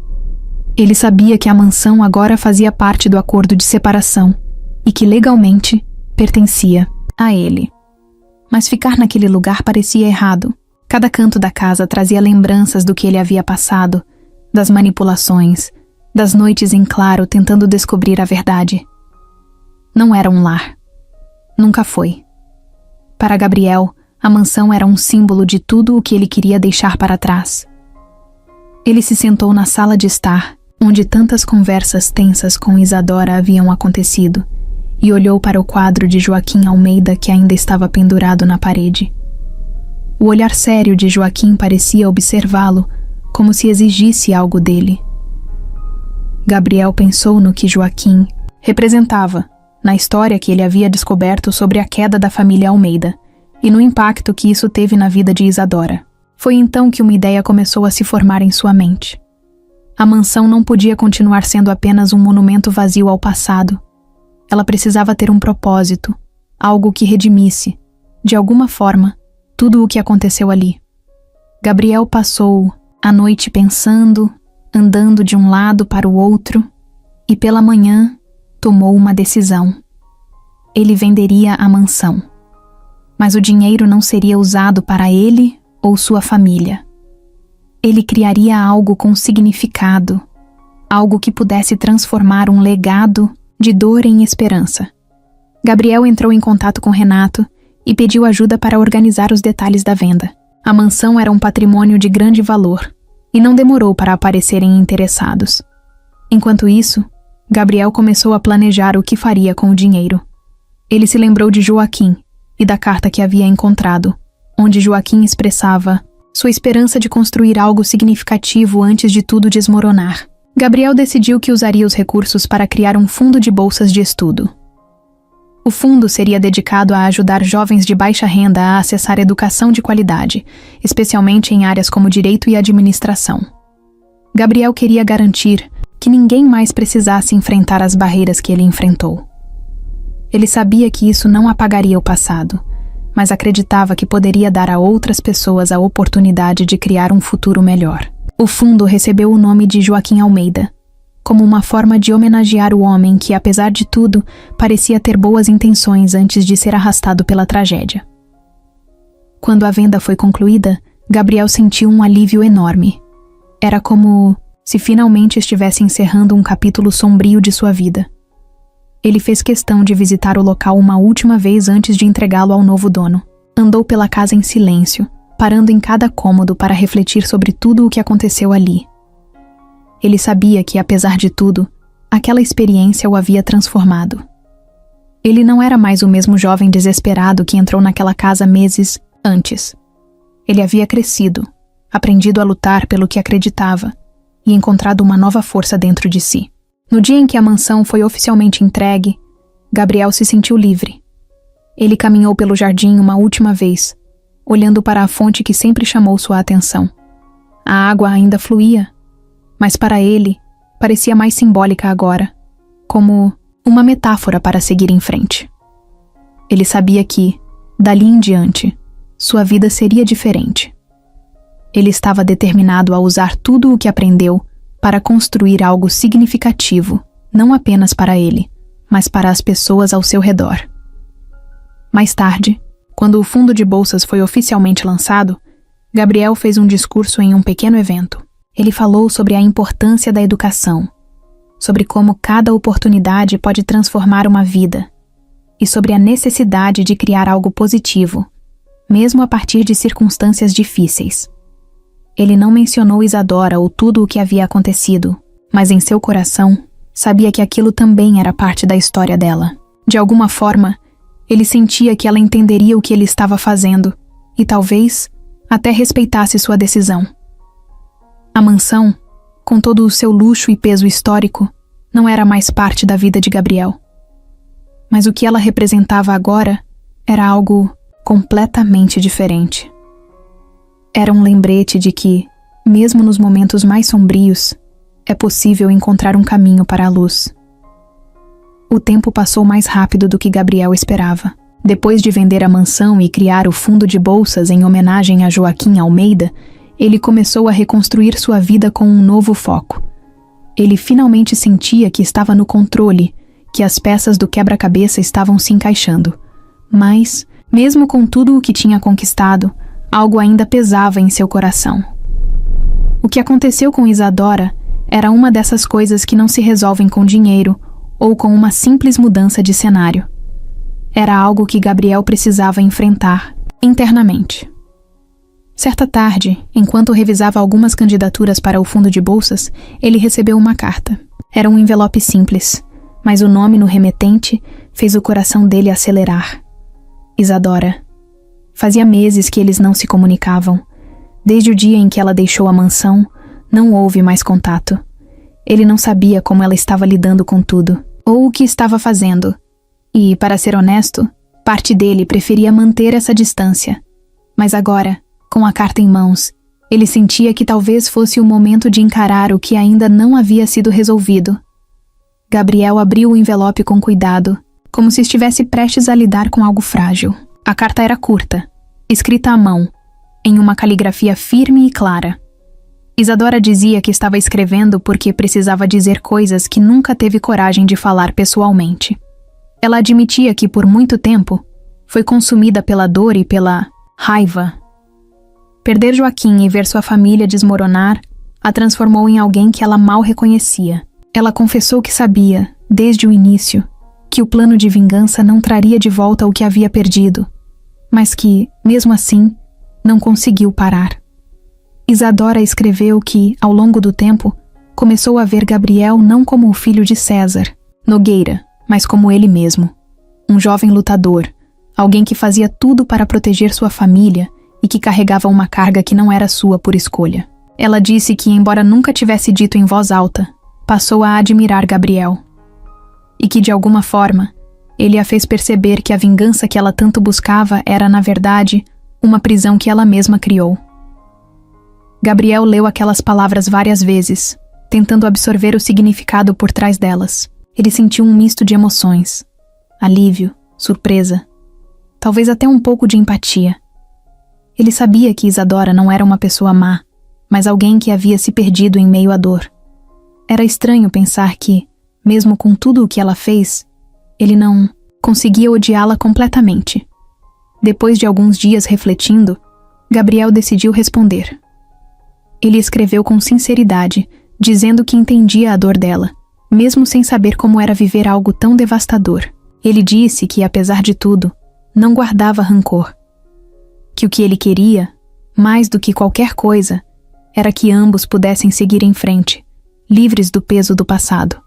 Ele sabia que a mansão agora fazia parte do acordo de separação e que legalmente pertencia a ele. Mas ficar naquele lugar parecia errado. Cada canto da casa trazia lembranças do que ele havia passado, das manipulações, das noites em claro tentando descobrir a verdade. Não era um lar. Nunca foi. Para Gabriel, a mansão era um símbolo de tudo o que ele queria deixar para trás. Ele se sentou na sala de estar, onde tantas conversas tensas com Isadora haviam acontecido, e olhou para o quadro de Joaquim Almeida que ainda estava pendurado na parede. O olhar sério de Joaquim parecia observá-lo, como se exigisse algo dele. Gabriel pensou no que Joaquim representava, na história que ele havia descoberto sobre a queda da família Almeida, e no impacto que isso teve na vida de Isadora. Foi então que uma ideia começou a se formar em sua mente. A mansão não podia continuar sendo apenas um monumento vazio ao passado. Ela precisava ter um propósito, algo que redimisse, de alguma forma, tudo o que aconteceu ali. Gabriel passou a noite pensando, andando de um lado para o outro, e pela manhã tomou uma decisão. Ele venderia a mansão. Mas o dinheiro não seria usado para ele ou sua família. Ele criaria algo com significado, algo que pudesse transformar um legado de dor em esperança. Gabriel entrou em contato com Renato e pediu ajuda para organizar os detalhes da venda. A mansão era um patrimônio de grande valor e não demorou para aparecerem interessados. Enquanto isso, Gabriel começou a planejar o que faria com o dinheiro. Ele se lembrou de Joaquim e da carta que havia encontrado, onde Joaquim expressava sua esperança de construir algo significativo antes de tudo desmoronar. Gabriel decidiu que usaria os recursos para criar um fundo de bolsas de estudo. O fundo seria dedicado a ajudar jovens de baixa renda a acessar educação de qualidade, especialmente em áreas como direito e administração. Gabriel queria garantir que ninguém mais precisasse enfrentar as barreiras que ele enfrentou. Ele sabia que isso não apagaria o passado, mas acreditava que poderia dar a outras pessoas a oportunidade de criar um futuro melhor. O fundo recebeu o nome de Joaquim Almeida, como uma forma de homenagear o homem que, apesar de tudo, parecia ter boas intenções antes de ser arrastado pela tragédia. Quando a venda foi concluída, Gabriel sentiu um alívio enorme. Era como se finalmente estivesse encerrando um capítulo sombrio de sua vida. Ele fez questão de visitar o local uma última vez antes de entregá-lo ao novo dono. Andou pela casa em silêncio, parando em cada cômodo para refletir sobre tudo o que aconteceu ali. Ele sabia que, apesar de tudo, aquela experiência o havia transformado. Ele não era mais o mesmo jovem desesperado que entrou naquela casa meses antes. Ele havia crescido, aprendido a lutar pelo que acreditava e encontrado uma nova força dentro de si. No dia em que a mansão foi oficialmente entregue, Gabriel se sentiu livre. Ele caminhou pelo jardim uma última vez, olhando para a fonte que sempre chamou sua atenção. A água ainda fluía, mas para ele parecia mais simbólica agora, como uma metáfora para seguir em frente. Ele sabia que, dali em diante, sua vida seria diferente. Ele estava determinado a usar tudo o que aprendeu para construir algo significativo, não apenas para ele, mas para as pessoas ao seu redor. Mais tarde, quando o fundo de bolsas foi oficialmente lançado, Gabriel fez um discurso em um pequeno evento. Ele falou sobre a importância da educação, sobre como cada oportunidade pode transformar uma vida, e sobre a necessidade de criar algo positivo, mesmo a partir de circunstâncias difíceis. Ele não mencionou Isadora ou tudo o que havia acontecido, mas em seu coração, sabia que aquilo também era parte da história dela. De alguma forma, ele sentia que ela entenderia o que ele estava fazendo e talvez até respeitasse sua decisão. A mansão, com todo o seu luxo e peso histórico, não era mais parte da vida de Gabriel. Mas o que ela representava agora era algo completamente diferente. Era um lembrete de que, mesmo nos momentos mais sombrios, é possível encontrar um caminho para a luz. O tempo passou mais rápido do que Gabriel esperava. Depois de vender a mansão e criar o fundo de bolsas em homenagem a Joaquim Almeida, ele começou a reconstruir sua vida com um novo foco. Ele finalmente sentia que estava no controle, que as peças do quebra-cabeça estavam se encaixando. Mas, mesmo com tudo o que tinha conquistado, algo ainda pesava em seu coração. O que aconteceu com Isadora era uma dessas coisas que não se resolvem com dinheiro ou com uma simples mudança de cenário. Era algo que Gabriel precisava enfrentar internamente. Certa tarde, enquanto revisava algumas candidaturas para o fundo de bolsas, ele recebeu uma carta. Era um envelope simples, mas o nome no remetente fez o coração dele acelerar. Isadora. Fazia meses que eles não se comunicavam. Desde o dia em que ela deixou a mansão, não houve mais contato. Ele não sabia como ela estava lidando com tudo, ou o que estava fazendo. E, para ser honesto, parte dele preferia manter essa distância. Mas agora, com a carta em mãos, ele sentia que talvez fosse o momento de encarar o que ainda não havia sido resolvido. Gabriel abriu o envelope com cuidado, como se estivesse prestes a lidar com algo frágil. A carta era curta, escrita à mão, em uma caligrafia firme e clara. Isadora dizia que estava escrevendo porque precisava dizer coisas que nunca teve coragem de falar pessoalmente. Ela admitia que, por muito tempo, foi consumida pela dor e pela raiva. Perder Joaquim e ver sua família desmoronar a transformou em alguém que ela mal reconhecia. Ela confessou que sabia, desde o início, que o plano de vingança não traria de volta o que havia perdido, mas que, mesmo assim, não conseguiu parar. Isadora escreveu que, ao longo do tempo, começou a ver Gabriel não como o filho de César, Nogueira, mas como ele mesmo. Um jovem lutador, alguém que fazia tudo para proteger sua família e que carregava uma carga que não era sua por escolha. Ela disse que, embora nunca tivesse dito em voz alta, passou a admirar Gabriel. E que, de alguma forma, ele a fez perceber que a vingança que ela tanto buscava era, na verdade, uma prisão que ela mesma criou. Gabriel leu aquelas palavras várias vezes, tentando absorver o significado por trás delas. Ele sentiu um misto de emoções: alívio, surpresa, talvez até um pouco de empatia. Ele sabia que Isadora não era uma pessoa má, mas alguém que havia se perdido em meio à dor. Era estranho pensar que, mesmo com tudo o que ela fez, ele não conseguia odiá-la completamente. Depois de alguns dias refletindo, Gabriel decidiu responder. Ele escreveu com sinceridade, dizendo que entendia a dor dela, mesmo sem saber como era viver algo tão devastador. Ele disse que, apesar de tudo, não guardava rancor. Que o que ele queria, mais do que qualquer coisa, era que ambos pudessem seguir em frente, livres do peso do passado.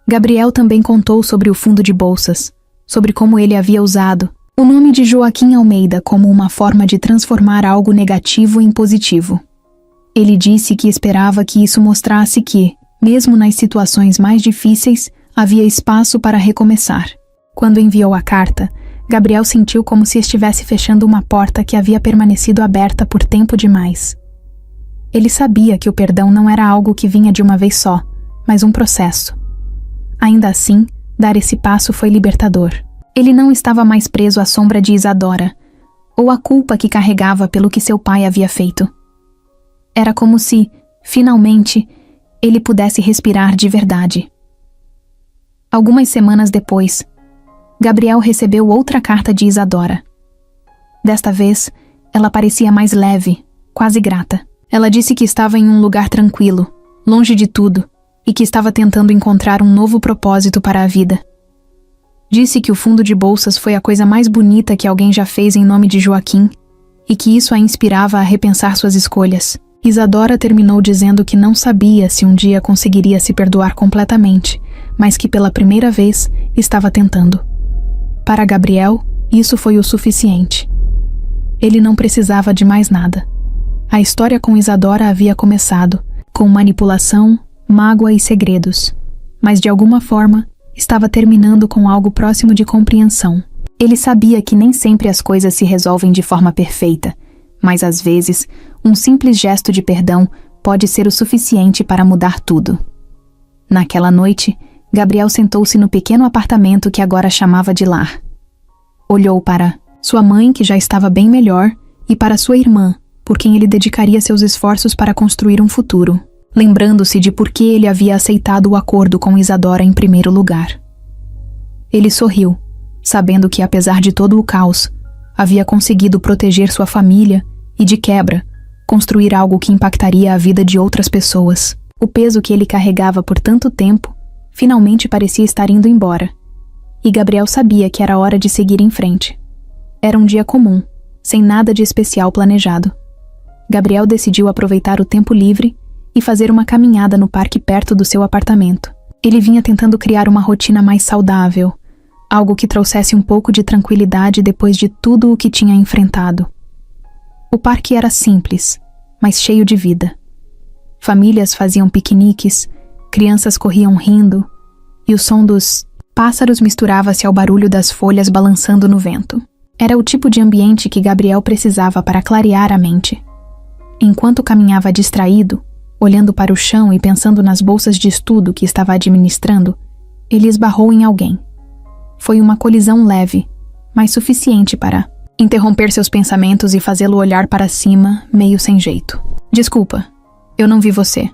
Gabriel também contou sobre o fundo de bolsas, sobre como ele havia usado, o nome de Joaquim Almeida como uma forma de transformar algo negativo em positivo. Ele disse que esperava que isso mostrasse que, mesmo nas situações mais difíceis, havia espaço para recomeçar. Quando enviou a carta, Gabriel sentiu como se estivesse fechando uma porta que havia permanecido aberta por tempo demais. Ele sabia que o perdão não era algo que vinha de uma vez só, mas um processo. Ainda assim, dar esse passo foi libertador. Ele não estava mais preso à sombra de Isadora, ou à culpa que carregava pelo que seu pai havia feito. Era como se, finalmente, ele pudesse respirar de verdade. Algumas semanas depois, Gabriel recebeu outra carta de Isadora. Desta vez, ela parecia mais leve, quase grata. Ela disse que estava em um lugar tranquilo, longe de tudo, e que estava tentando encontrar um novo propósito para a vida. Disse que o fundo de bolsas foi a coisa mais bonita que alguém já fez em nome de Joaquim, e que isso a inspirava a repensar suas escolhas. Isadora terminou dizendo que não sabia se um dia conseguiria se perdoar completamente, mas que pela primeira vez estava tentando. Para Gabriel, isso foi o suficiente. Ele não precisava de mais nada. A história com Isadora havia começado, com manipulação, mágoa e segredos, mas de alguma forma estava terminando com algo próximo de compreensão. Ele sabia que nem sempre as coisas se resolvem de forma perfeita, mas às vezes, um simples gesto de perdão pode ser o suficiente para mudar tudo. Naquela noite, Gabriel sentou-se no pequeno apartamento que agora chamava de lar. Olhou para sua mãe, que já estava bem melhor, e para sua irmã, por quem ele dedicaria seus esforços para construir um futuro, lembrando-se de por que ele havia aceitado o acordo com Isadora em primeiro lugar. Ele sorriu, sabendo que, apesar de todo o caos, havia conseguido proteger sua família e, de quebra, construir algo que impactaria a vida de outras pessoas. O peso que ele carregava por tanto tempo finalmente parecia estar indo embora, e Gabriel sabia que era hora de seguir em frente. Era um dia comum, sem nada de especial planejado. Gabriel decidiu aproveitar o tempo livre e fazer uma caminhada no parque perto do seu apartamento. Ele vinha tentando criar uma rotina mais saudável, algo que trouxesse um pouco de tranquilidade depois de tudo o que tinha enfrentado. O parque era simples, mas cheio de vida. Famílias faziam piqueniques, crianças corriam rindo, e o som dos pássaros misturava-se ao barulho das folhas balançando no vento. Era o tipo de ambiente que Gabriel precisava para clarear a mente. Enquanto caminhava distraído, olhando para o chão e pensando nas bolsas de estudo que estava administrando, ele esbarrou em alguém. Foi uma colisão leve, mas suficiente para interromper seus pensamentos e fazê-lo olhar para cima, meio sem jeito. "Desculpa, eu não vi você",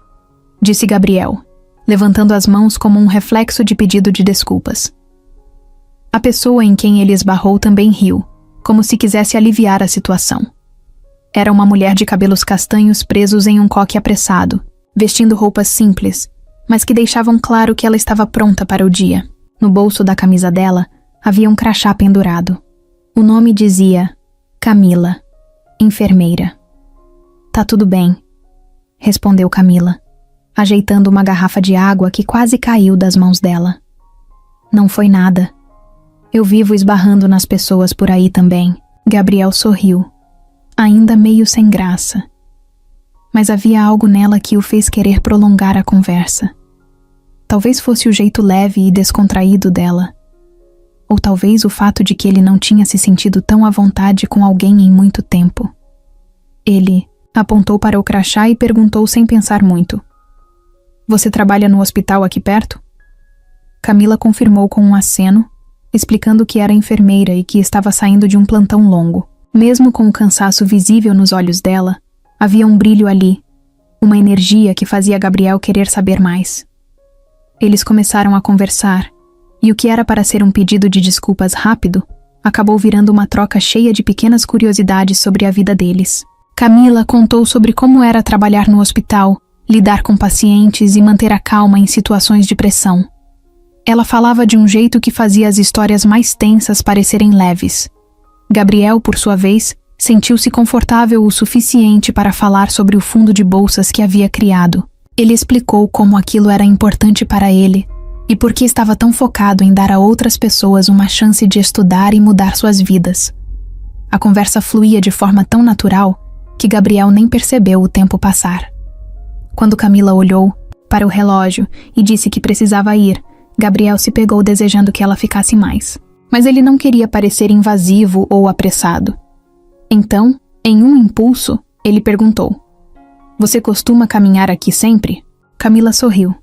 disse Gabriel, levantando as mãos como um reflexo de pedido de desculpas. A pessoa em quem ele esbarrou também riu, como se quisesse aliviar a situação. Era uma mulher de cabelos castanhos presos em um coque apressado, vestindo roupas simples, mas que deixavam claro que ela estava pronta para o dia. No bolso da camisa dela havia um crachá pendurado. O nome dizia Camila, enfermeira. "Tá tudo bem", respondeu Camila, ajeitando uma garrafa de água que quase caiu das mãos dela. "Não foi nada. Eu vivo esbarrando nas pessoas por aí também." Gabriel sorriu, ainda meio sem graça. Mas havia algo nela que o fez querer prolongar a conversa. Talvez fosse o jeito leve e descontraído dela. Ou talvez o fato de que ele não tinha se sentido tão à vontade com alguém em muito tempo. Ele apontou para o crachá e perguntou sem pensar muito: "Você trabalha no hospital aqui perto?" Camila confirmou com um aceno, explicando que era enfermeira e que estava saindo de um plantão longo. Mesmo com o cansaço visível nos olhos dela, havia um brilho ali, uma energia que fazia Gabriel querer saber mais. Eles começaram a conversar, e o que era para ser um pedido de desculpas rápido, acabou virando uma troca cheia de pequenas curiosidades sobre a vida deles. Camila contou sobre como era trabalhar no hospital, lidar com pacientes e manter a calma em situações de pressão. Ela falava de um jeito que fazia as histórias mais tensas parecerem leves. Gabriel, por sua vez, sentiu-se confortável o suficiente para falar sobre o fundo de bolsas que havia criado. Ele explicou como aquilo era importante para ele, e porque estava tão focado em dar a outras pessoas uma chance de estudar e mudar suas vidas. A conversa fluía de forma tão natural que Gabriel nem percebeu o tempo passar. Quando Camila olhou para o relógio e disse que precisava ir, Gabriel se pegou desejando que ela ficasse mais. Mas ele não queria parecer invasivo ou apressado. Então, em um impulso, ele perguntou: "Você costuma caminhar aqui sempre?" Camila sorriu.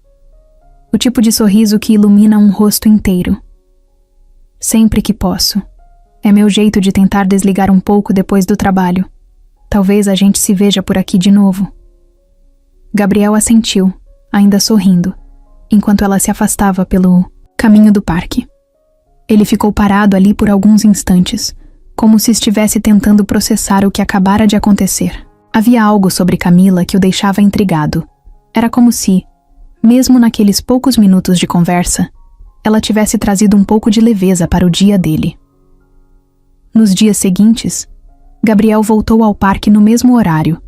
O tipo de sorriso que ilumina um rosto inteiro. "Sempre que posso. É meu jeito de tentar desligar um pouco depois do trabalho. Talvez a gente se veja por aqui de novo." Gabriel assentiu, ainda sorrindo, enquanto ela se afastava pelo caminho do parque. Ele ficou parado ali por alguns instantes, como se estivesse tentando processar o que acabara de acontecer. Havia algo sobre Camila que o deixava intrigado. Era como se, mesmo naqueles poucos minutos de conversa, ela tivesse trazido um pouco de leveza para o dia dele. Nos dias seguintes, Gabriel voltou ao parque no mesmo horário,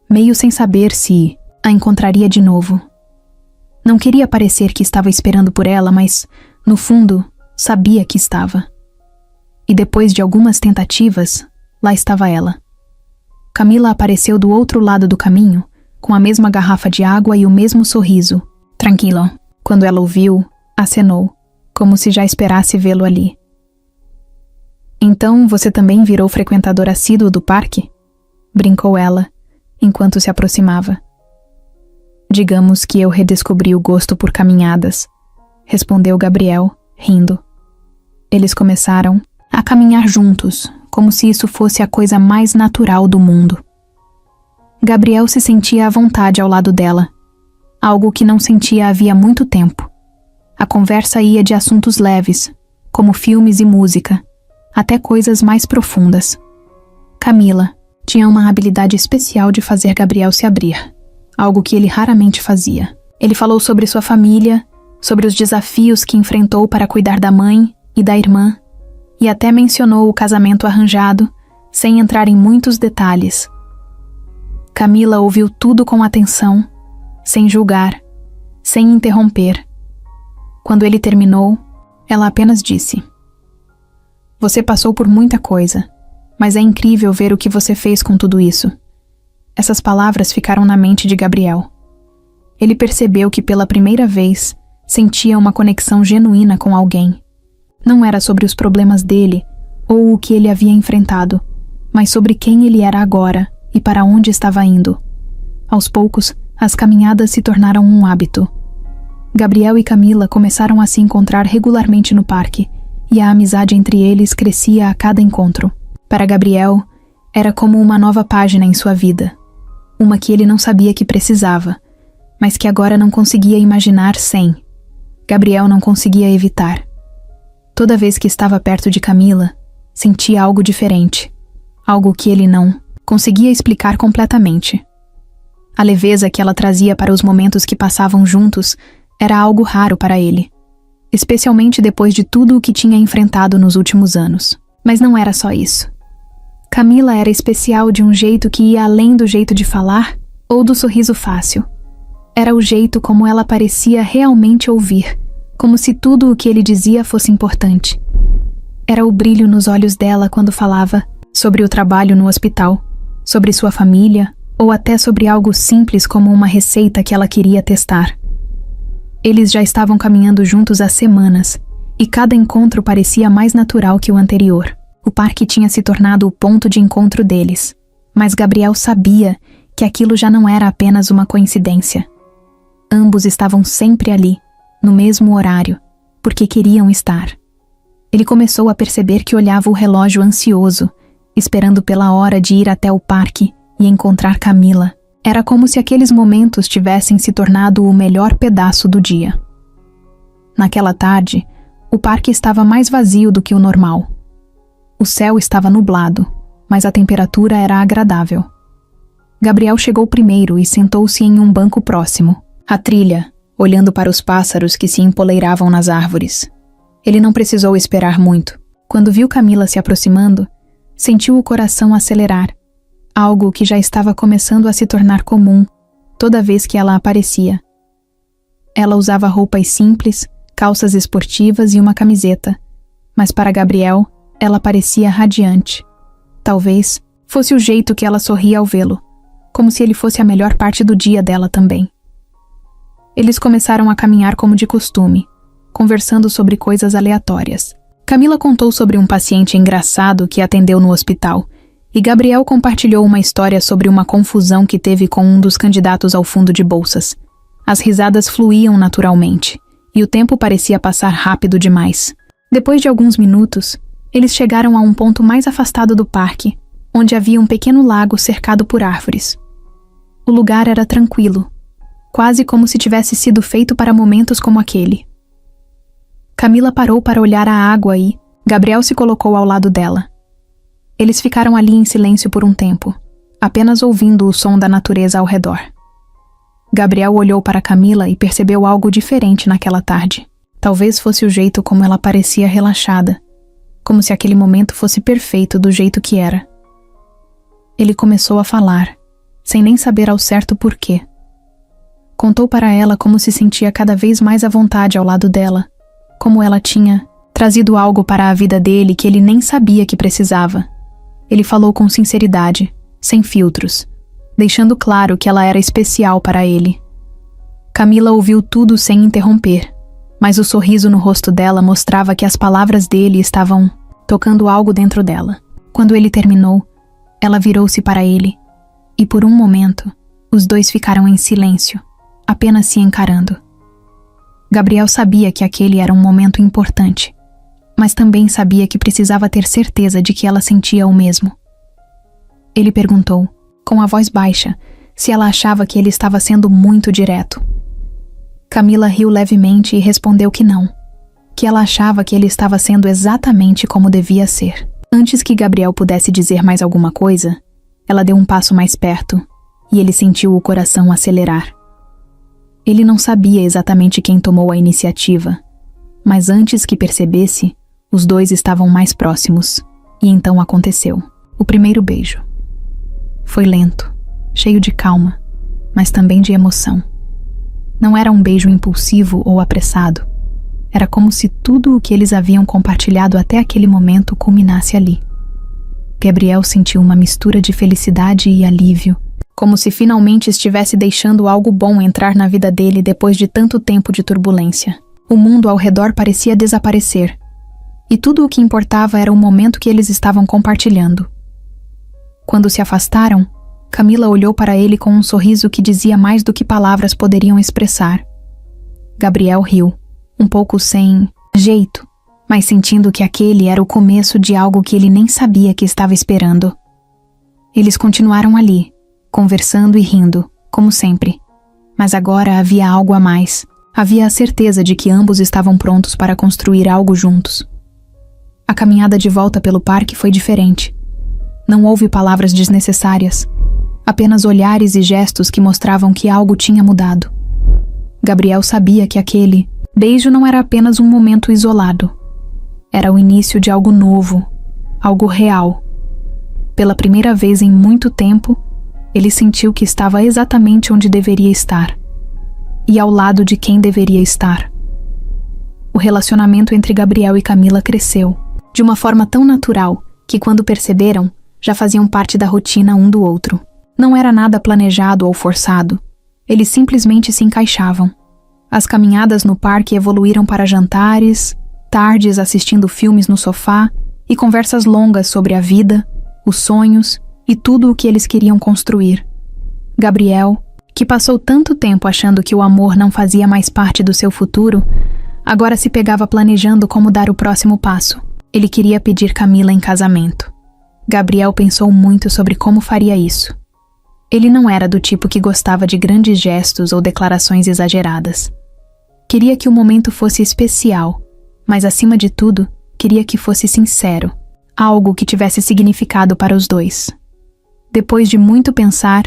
meio sem saber se a encontraria de novo. Não queria parecer que estava esperando por ela, mas, no fundo, sabia que estava. E depois de algumas tentativas, lá estava ela. Camila apareceu do outro lado do caminho, com a mesma garrafa de água e o mesmo sorriso. "Tranquilo." Quando ela o viu, acenou, como se já esperasse vê-lo ali. "Então você também virou frequentador assíduo do parque?" brincou ela, enquanto se aproximava. "Digamos que eu redescobri o gosto por caminhadas", respondeu Gabriel, rindo. Eles começaram a caminhar juntos, como se isso fosse a coisa mais natural do mundo. Gabriel se sentia à vontade ao lado dela, algo que não sentia havia muito tempo. A conversa ia de assuntos leves, como filmes e música, até coisas mais profundas. Camila tinha uma habilidade especial de fazer Gabriel se abrir, algo que ele raramente fazia. Ele falou sobre sua família, sobre os desafios que enfrentou para cuidar da mãe e da irmã, e até mencionou o casamento arranjado, sem entrar em muitos detalhes. Camila ouviu tudo com atenção, sem julgar, sem interromper. Quando ele terminou, ela apenas disse: "Você passou por muita coisa, mas é incrível ver o que você fez com tudo isso." Essas palavras ficaram na mente de Gabriel. Ele percebeu que pela primeira vez sentia uma conexão genuína com alguém. Não era sobre os problemas dele ou o que ele havia enfrentado, mas sobre quem ele era agora e para onde estava indo. Aos poucos, as caminhadas se tornaram um hábito. Gabriel e Camila começaram a se encontrar regularmente no parque, e a amizade entre eles crescia a cada encontro. Para Gabriel, era como uma nova página em sua vida. Uma que ele não sabia que precisava, mas que agora não conseguia imaginar sem. Gabriel não conseguia evitar. Toda vez que estava perto de Camila, sentia algo diferente. Algo que ele não conseguia explicar completamente. A leveza que ela trazia para os momentos que passavam juntos era algo raro para ele, especialmente depois de tudo o que tinha enfrentado nos últimos anos. Mas não era só isso. Camila era especial de um jeito que ia além do jeito de falar ou do sorriso fácil. Era o jeito como ela parecia realmente ouvir, como se tudo o que ele dizia fosse importante. Era o brilho nos olhos dela quando falava sobre o trabalho no hospital, sobre sua família, ou até sobre algo simples como uma receita que ela queria testar. Eles já estavam caminhando juntos há semanas, e cada encontro parecia mais natural que o anterior. O parque tinha se tornado o ponto de encontro deles, mas Gabriel sabia que aquilo já não era apenas uma coincidência. Ambos estavam sempre ali, no mesmo horário, porque queriam estar. Ele começou a perceber que olhava o relógio ansioso, esperando pela hora de ir até o parque e encontrar Camila. Era como se aqueles momentos tivessem se tornado o melhor pedaço do dia. Naquela tarde, o parque estava mais vazio do que o normal. O céu estava nublado, mas a temperatura era agradável. Gabriel chegou primeiro e sentou-se em um banco próximo, à trilha, olhando para os pássaros que se empoleiravam nas árvores. Ele não precisou esperar muito. Quando viu Camila se aproximando, sentiu o coração acelerar, algo que já estava começando a se tornar comum toda vez que ela aparecia. Ela usava roupas simples, calças esportivas e uma camiseta, mas para Gabriel, ela parecia radiante. Talvez fosse o jeito que ela sorria ao vê-lo, como se ele fosse a melhor parte do dia dela também. Eles começaram a caminhar como de costume, conversando sobre coisas aleatórias. Camila contou sobre um paciente engraçado que atendeu no hospital, e Gabriel compartilhou uma história sobre uma confusão que teve com um dos candidatos ao fundo de bolsas. As risadas fluíam naturalmente, e o tempo parecia passar rápido demais. Depois de alguns minutos, eles chegaram a um ponto mais afastado do parque, onde havia um pequeno lago cercado por árvores. O lugar era tranquilo, quase como se tivesse sido feito para momentos como aquele. Camila parou para olhar a água e Gabriel se colocou ao lado dela. Eles ficaram ali em silêncio por um tempo, apenas ouvindo o som da natureza ao redor. Gabriel olhou para Camila e percebeu algo diferente naquela tarde. Talvez fosse o jeito como ela parecia relaxada, como se aquele momento fosse perfeito do jeito que era. Ele começou a falar, sem nem saber ao certo porquê. Contou para ela como se sentia cada vez mais à vontade ao lado dela, como ela tinha trazido algo para a vida dele que ele nem sabia que precisava. Ele falou com sinceridade, sem filtros, deixando claro que ela era especial para ele. Camila ouviu tudo sem interromper, mas o sorriso no rosto dela mostrava que as palavras dele estavam tocando algo dentro dela. Quando ele terminou, ela virou-se para ele, e por um momento, os dois ficaram em silêncio, apenas se encarando. Gabriel sabia que aquele era um momento importante, mas também sabia que precisava ter certeza de que ela sentia o mesmo. Ele perguntou, com a voz baixa, se ela achava que ele estava sendo muito direto. Camila riu levemente e respondeu que não, que ela achava que ele estava sendo exatamente como devia ser. Antes que Gabriel pudesse dizer mais alguma coisa, ela deu um passo mais perto, e ele sentiu o coração acelerar. Ele não sabia exatamente quem tomou a iniciativa, mas antes que percebesse, os dois estavam mais próximos, e então aconteceu. O primeiro beijo. Foi lento, cheio de calma, mas também de emoção. Não era um beijo impulsivo ou apressado. Era como se tudo o que eles haviam compartilhado até aquele momento culminasse ali. Gabriel sentiu uma mistura de felicidade e alívio, como se finalmente estivesse deixando algo bom entrar na vida dele depois de tanto tempo de turbulência. O mundo ao redor parecia desaparecer, e tudo o que importava era o momento que eles estavam compartilhando. Quando se afastaram, Camila olhou para ele com um sorriso que dizia mais do que palavras poderiam expressar. Gabriel riu, um pouco sem jeito, mas sentindo que aquele era o começo de algo que ele nem sabia que estava esperando. Eles continuaram ali, conversando e rindo, como sempre. Mas agora havia algo a mais. Havia a certeza de que ambos estavam prontos para construir algo juntos. A caminhada de volta pelo parque foi diferente. Não houve palavras desnecessárias, apenas olhares e gestos que mostravam que algo tinha mudado. Gabriel sabia que aquele beijo não era apenas um momento isolado. Era o início de algo novo, algo real. Pela primeira vez em muito tempo, ele sentiu que estava exatamente onde deveria estar, e ao lado de quem deveria estar. O relacionamento entre Gabriel e Camila cresceu, de uma forma tão natural que, quando perceberam, já faziam parte da rotina um do outro. Não era nada planejado ou forçado. Eles simplesmente se encaixavam. As caminhadas no parque evoluíram para jantares, tardes assistindo filmes no sofá e conversas longas sobre a vida, os sonhos e tudo o que eles queriam construir. Gabriel, que passou tanto tempo achando que o amor não fazia mais parte do seu futuro, agora se pegava planejando como dar o próximo passo. Ele queria pedir Camila em casamento. Gabriel pensou muito sobre como faria isso. Ele não era do tipo que gostava de grandes gestos ou declarações exageradas. Queria que o momento fosse especial, mas acima de tudo, queria que fosse sincero, algo que tivesse significado para os dois. Depois de muito pensar,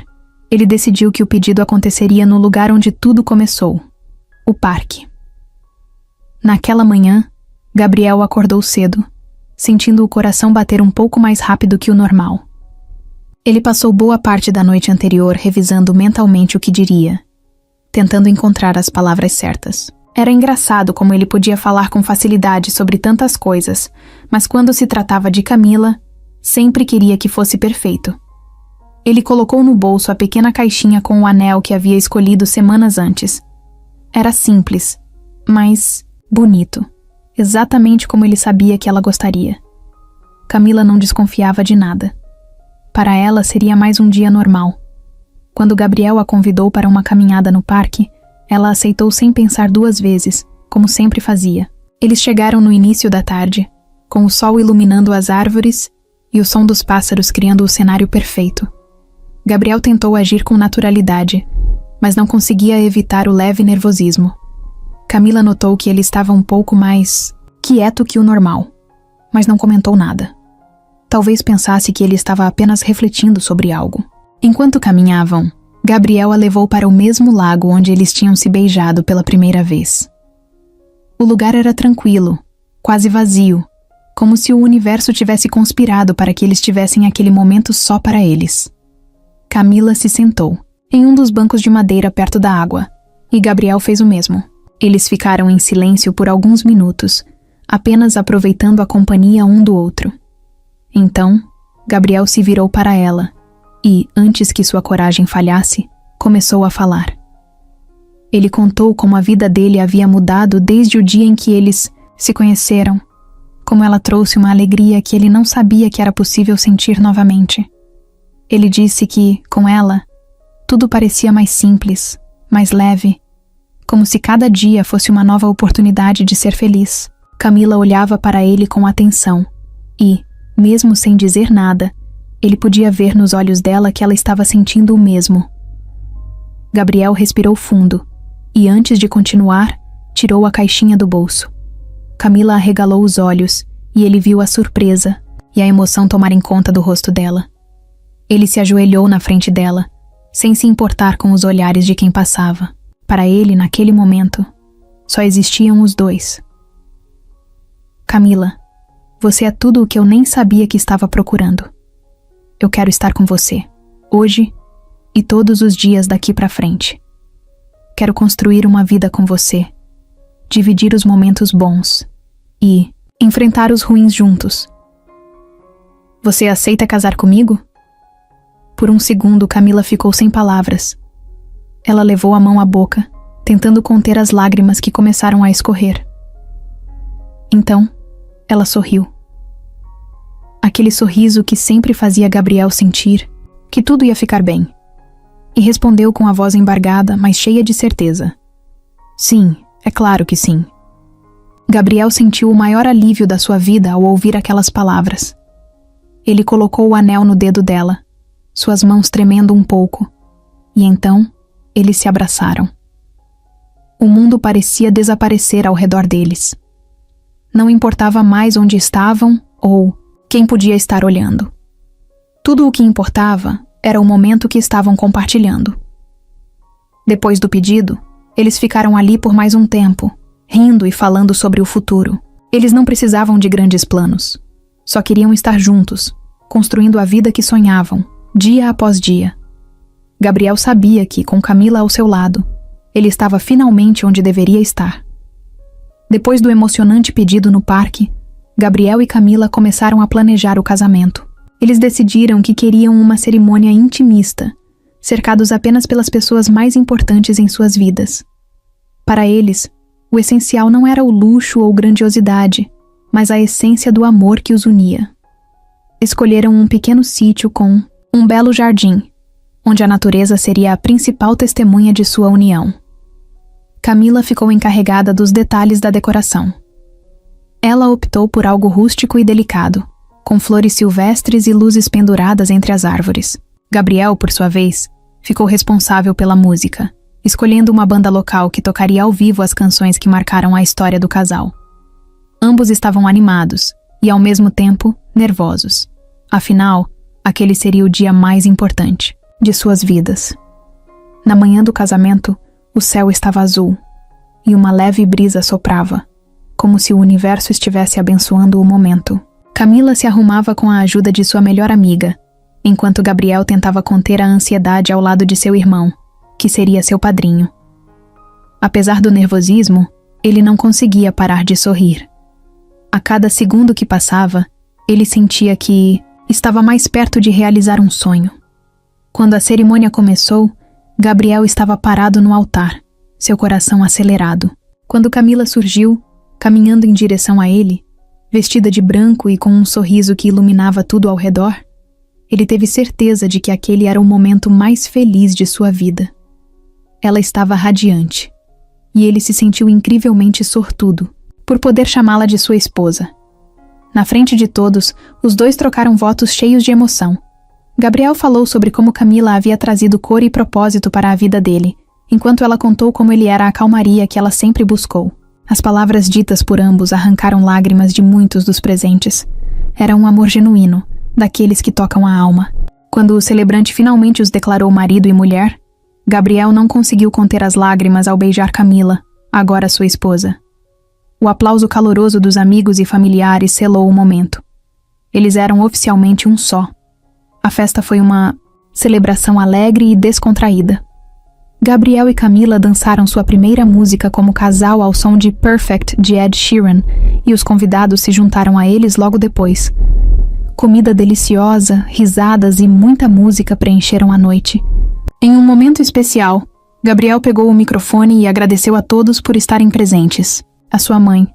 ele decidiu que o pedido aconteceria no lugar onde tudo começou, o parque. Naquela manhã, Gabriel acordou cedo, sentindo o coração bater um pouco mais rápido que o normal. Ele passou boa parte da noite anterior revisando mentalmente o que diria, tentando encontrar as palavras certas. Era engraçado como ele podia falar com facilidade sobre tantas coisas, mas quando se tratava de Camila, sempre queria que fosse perfeito. Ele colocou no bolso a pequena caixinha com o anel que havia escolhido semanas antes. Era simples, mas bonito, exatamente como ele sabia que ela gostaria. Camila não desconfiava de nada. Para ela seria mais um dia normal. Quando Gabriel a convidou para uma caminhada no parque, ela aceitou sem pensar duas vezes, como sempre fazia. Eles chegaram no início da tarde, com o sol iluminando as árvores e o som dos pássaros criando o cenário perfeito. Gabriel tentou agir com naturalidade, mas não conseguia evitar o leve nervosismo. Camila notou que ele estava um pouco mais quieto que o normal, mas não comentou nada. Talvez pensasse que ele estava apenas refletindo sobre algo. Enquanto caminhavam, Gabriel a levou para o mesmo lago onde eles tinham se beijado pela primeira vez. O lugar era tranquilo, quase vazio, como se o universo tivesse conspirado para que eles tivessem aquele momento só para eles. Camila se sentou em um dos bancos de madeira perto da água, e Gabriel fez o mesmo. Eles ficaram em silêncio por alguns minutos, apenas aproveitando a companhia um do outro. Então, Gabriel se virou para ela e, antes que sua coragem falhasse, começou a falar. Ele contou como a vida dele havia mudado desde o dia em que eles se conheceram, como ela trouxe uma alegria que ele não sabia que era possível sentir novamente. Ele disse que, com ela, tudo parecia mais simples, mais leve, como se cada dia fosse uma nova oportunidade de ser feliz. Camila olhava para ele com atenção e, mesmo sem dizer nada, ele podia ver nos olhos dela que ela estava sentindo o mesmo. Gabriel respirou fundo e, antes de continuar, tirou a caixinha do bolso. Camila arregalou os olhos e ele viu a surpresa e a emoção tomarem conta do rosto dela. Ele se ajoelhou na frente dela, sem se importar com os olhares de quem passava. Para ele, naquele momento, só existiam os dois. Camila, você é tudo o que eu nem sabia que estava procurando. Eu quero estar com você, hoje e todos os dias daqui para frente. Quero construir uma vida com você, dividir os momentos bons e enfrentar os ruins juntos. Você aceita casar comigo? Por um segundo, Camila ficou sem palavras. Ela levou a mão à boca, tentando conter as lágrimas que começaram a escorrer. Então, ela sorriu. Aquele sorriso que sempre fazia Gabriel sentir que tudo ia ficar bem. E respondeu com a voz embargada, mas cheia de certeza. Sim, é claro que sim. Gabriel sentiu o maior alívio da sua vida ao ouvir aquelas palavras. Ele colocou o anel no dedo dela, suas mãos tremendo um pouco, e então eles se abraçaram. O mundo parecia desaparecer ao redor deles. Não importava mais onde estavam ou quem podia estar olhando. Tudo o que importava era o momento que estavam compartilhando. Depois do pedido, eles ficaram ali por mais um tempo, rindo e falando sobre o futuro. Eles não precisavam de grandes planos. Só queriam estar juntos, construindo a vida que sonhavam, dia após dia. Gabriel sabia que, com Camila ao seu lado, ele estava finalmente onde deveria estar. Depois do emocionante pedido no parque, Gabriel e Camila começaram a planejar o casamento. Eles decidiram que queriam uma cerimônia intimista, cercados apenas pelas pessoas mais importantes em suas vidas. Para eles, o essencial não era o luxo ou grandiosidade, mas a essência do amor que os unia. Escolheram um pequeno sítio com um belo jardim, onde a natureza seria a principal testemunha de sua união. Camila ficou encarregada dos detalhes da decoração. Ela optou por algo rústico e delicado, com flores silvestres e luzes penduradas entre as árvores. Gabriel, por sua vez, ficou responsável pela música, escolhendo uma banda local que tocaria ao vivo as canções que marcaram a história do casal. Ambos estavam animados e, ao mesmo tempo, nervosos. Afinal, aquele seria o dia mais importante de suas vidas. Na manhã do casamento, o céu estava azul e uma leve brisa soprava, como se o universo estivesse abençoando o momento. Camila se arrumava com a ajuda de sua melhor amiga, enquanto Gabriel tentava conter a ansiedade ao lado de seu irmão, que seria seu padrinho. Apesar do nervosismo, Ele não conseguia parar de sorrir. A cada segundo que passava, ele sentia que estava mais perto de realizar um sonho. Quando a cerimônia começou, Gabriel estava parado no altar, seu coração acelerado. Quando Camila surgiu, caminhando em direção a ele, vestida de branco e com um sorriso que iluminava tudo ao redor, ele teve certeza de que aquele era o momento mais feliz de sua vida. Ela estava radiante, e ele se sentiu incrivelmente sortudo por poder chamá-la de sua esposa. Na frente de todos, os dois trocaram votos cheios de emoção. Gabriel falou sobre como Camila havia trazido cor e propósito para a vida dele, enquanto ela contou como ele era a calmaria que ela sempre buscou. As palavras ditas por ambos arrancaram lágrimas de muitos dos presentes. Era um amor genuíno, daqueles que tocam a alma. Quando o celebrante finalmente os declarou marido e mulher, Gabriel não conseguiu conter as lágrimas ao beijar Camila, agora sua esposa. O aplauso caloroso dos amigos e familiares selou o momento. Eles eram oficialmente um só. A festa foi uma celebração alegre e descontraída. Gabriel e Camila dançaram sua primeira música como casal ao som de Perfect de Ed Sheeran, e os convidados se juntaram a eles logo depois. Comida deliciosa, risadas e muita música preencheram a noite. Em um momento especial, Gabriel pegou o microfone e agradeceu a todos por estarem presentes. A sua mãe,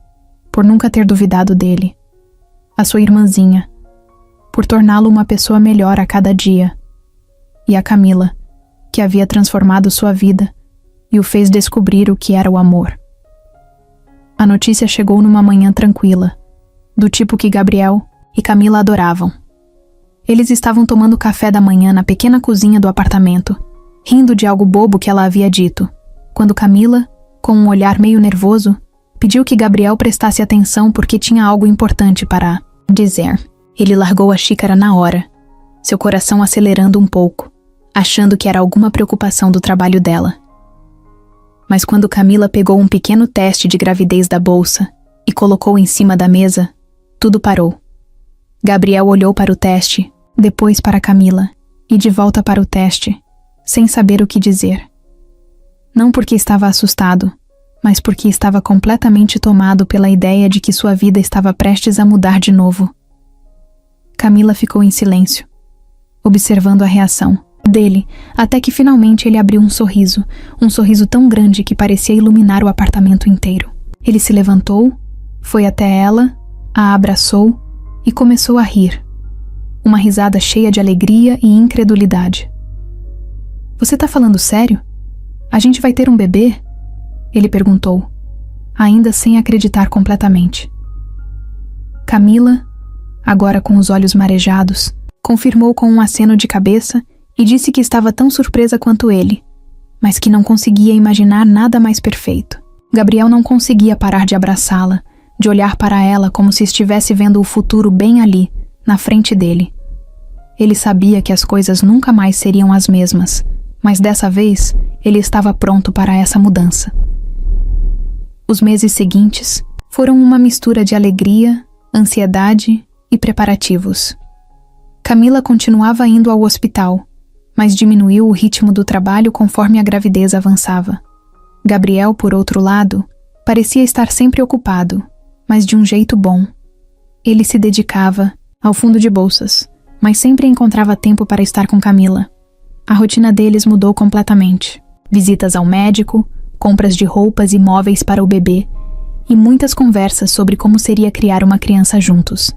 por nunca ter duvidado dele. A sua irmãzinha, por torná-lo uma pessoa melhor a cada dia. E a Camila, que havia transformado sua vida e o fez descobrir o que era o amor. A notícia chegou numa manhã tranquila, do tipo que Gabriel e Camila adoravam. Eles estavam tomando café da manhã na pequena cozinha do apartamento, rindo de algo bobo que ela havia dito, quando Camila, com um olhar meio nervoso, pediu que Gabriel prestasse atenção porque tinha algo importante para dizer. Ele largou a xícara na hora, seu coração acelerando um pouco, achando que era alguma preocupação do trabalho dela. Mas quando Camila pegou um pequeno teste de gravidez da bolsa e colocou em cima da mesa, tudo parou. Gabriel olhou para o teste, depois para Camila, e de volta para o teste, sem saber o que dizer. Não porque estava assustado, mas porque estava completamente tomado pela ideia de que sua vida estava prestes a mudar de novo. Camila ficou em silêncio, observando a reação dele, até que finalmente ele abriu um sorriso tão grande que parecia iluminar o apartamento inteiro. Ele se levantou, foi até ela, a abraçou e começou a rir. Uma risada cheia de alegria e incredulidade. "Você tá falando sério? A gente vai ter um bebê?" Ele perguntou, ainda sem acreditar completamente. Camila, agora com os olhos marejados, confirmou com um aceno de cabeça e disse que estava tão surpresa quanto ele, mas que não conseguia imaginar nada mais perfeito. Gabriel não conseguia parar de abraçá-la, de olhar para ela como se estivesse vendo o futuro bem ali, na frente dele. Ele sabia que as coisas nunca mais seriam as mesmas, mas dessa vez ele estava pronto para essa mudança. Os meses seguintes foram uma mistura de alegria, ansiedade e preparativos. Camila continuava indo ao hospital, mas diminuiu o ritmo do trabalho conforme a gravidez avançava. Gabriel, por outro lado, parecia estar sempre ocupado, mas de um jeito bom. Ele se dedicava ao fundo de bolsas, mas sempre encontrava tempo para estar com Camila. A rotina deles mudou completamente. Visitas ao médico, compras de roupas e móveis para o bebê, e muitas conversas sobre como seria criar uma criança juntos.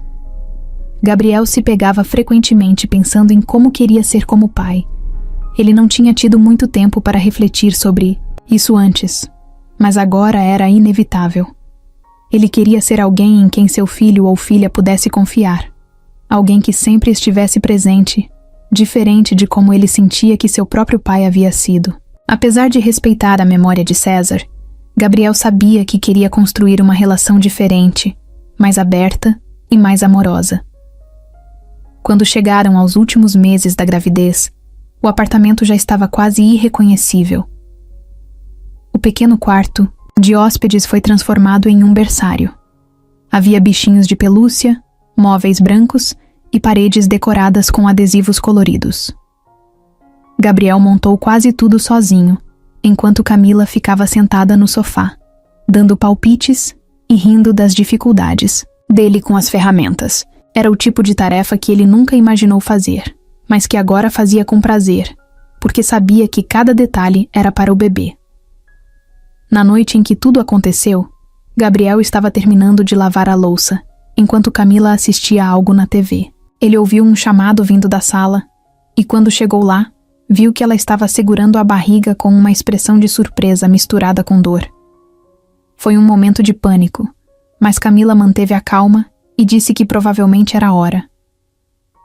Gabriel se pegava frequentemente pensando em como queria ser como pai. Ele não tinha tido muito tempo para refletir sobre isso antes, mas agora era inevitável. Ele queria ser alguém em quem seu filho ou filha pudesse confiar. Alguém que sempre estivesse presente, diferente de como ele sentia que seu próprio pai havia sido. Apesar de respeitar a memória de César, Gabriel sabia que queria construir uma relação diferente, mais aberta e mais amorosa. Quando chegaram aos últimos meses da gravidez, o apartamento já estava quase irreconhecível. O pequeno quarto de hóspedes foi transformado em um berçário. Havia bichinhos de pelúcia, móveis brancos e paredes decoradas com adesivos coloridos. Gabriel montou quase tudo sozinho, enquanto Camila ficava sentada no sofá. dando palpites e rindo das dificuldades dele com as ferramentas. Era o tipo de tarefa que ele nunca imaginou fazer, mas que agora fazia com prazer, porque sabia que cada detalhe era para o bebê. Na noite em que tudo aconteceu, Gabriel estava terminando de lavar a louça, enquanto Camila assistia a algo na TV. Ele ouviu um chamado vindo da sala, e quando chegou lá, viu que ela estava segurando a barriga com uma expressão de surpresa misturada com dor. Foi um momento de pânico, mas Camila manteve a calma e disse que provavelmente era a hora.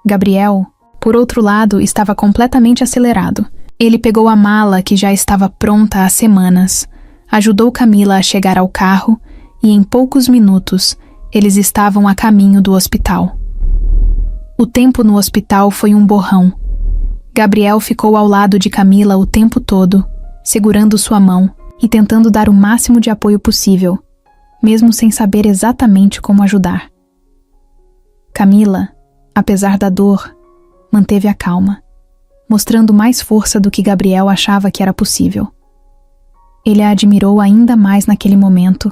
Gabriel, por outro lado, estava completamente acelerado. Ele pegou a mala que já estava pronta há semanas, ajudou Camila a chegar ao carro e em poucos minutos eles estavam a caminho do hospital. O tempo no hospital foi um borrão. Gabriel ficou ao lado de Camila o tempo todo, segurando sua mão e tentando dar o máximo de apoio possível, mesmo sem saber exatamente como ajudar. Camila, apesar da dor, manteve a calma, mostrando mais força do que Gabriel achava que era possível. Ele a admirou ainda mais naquele momento,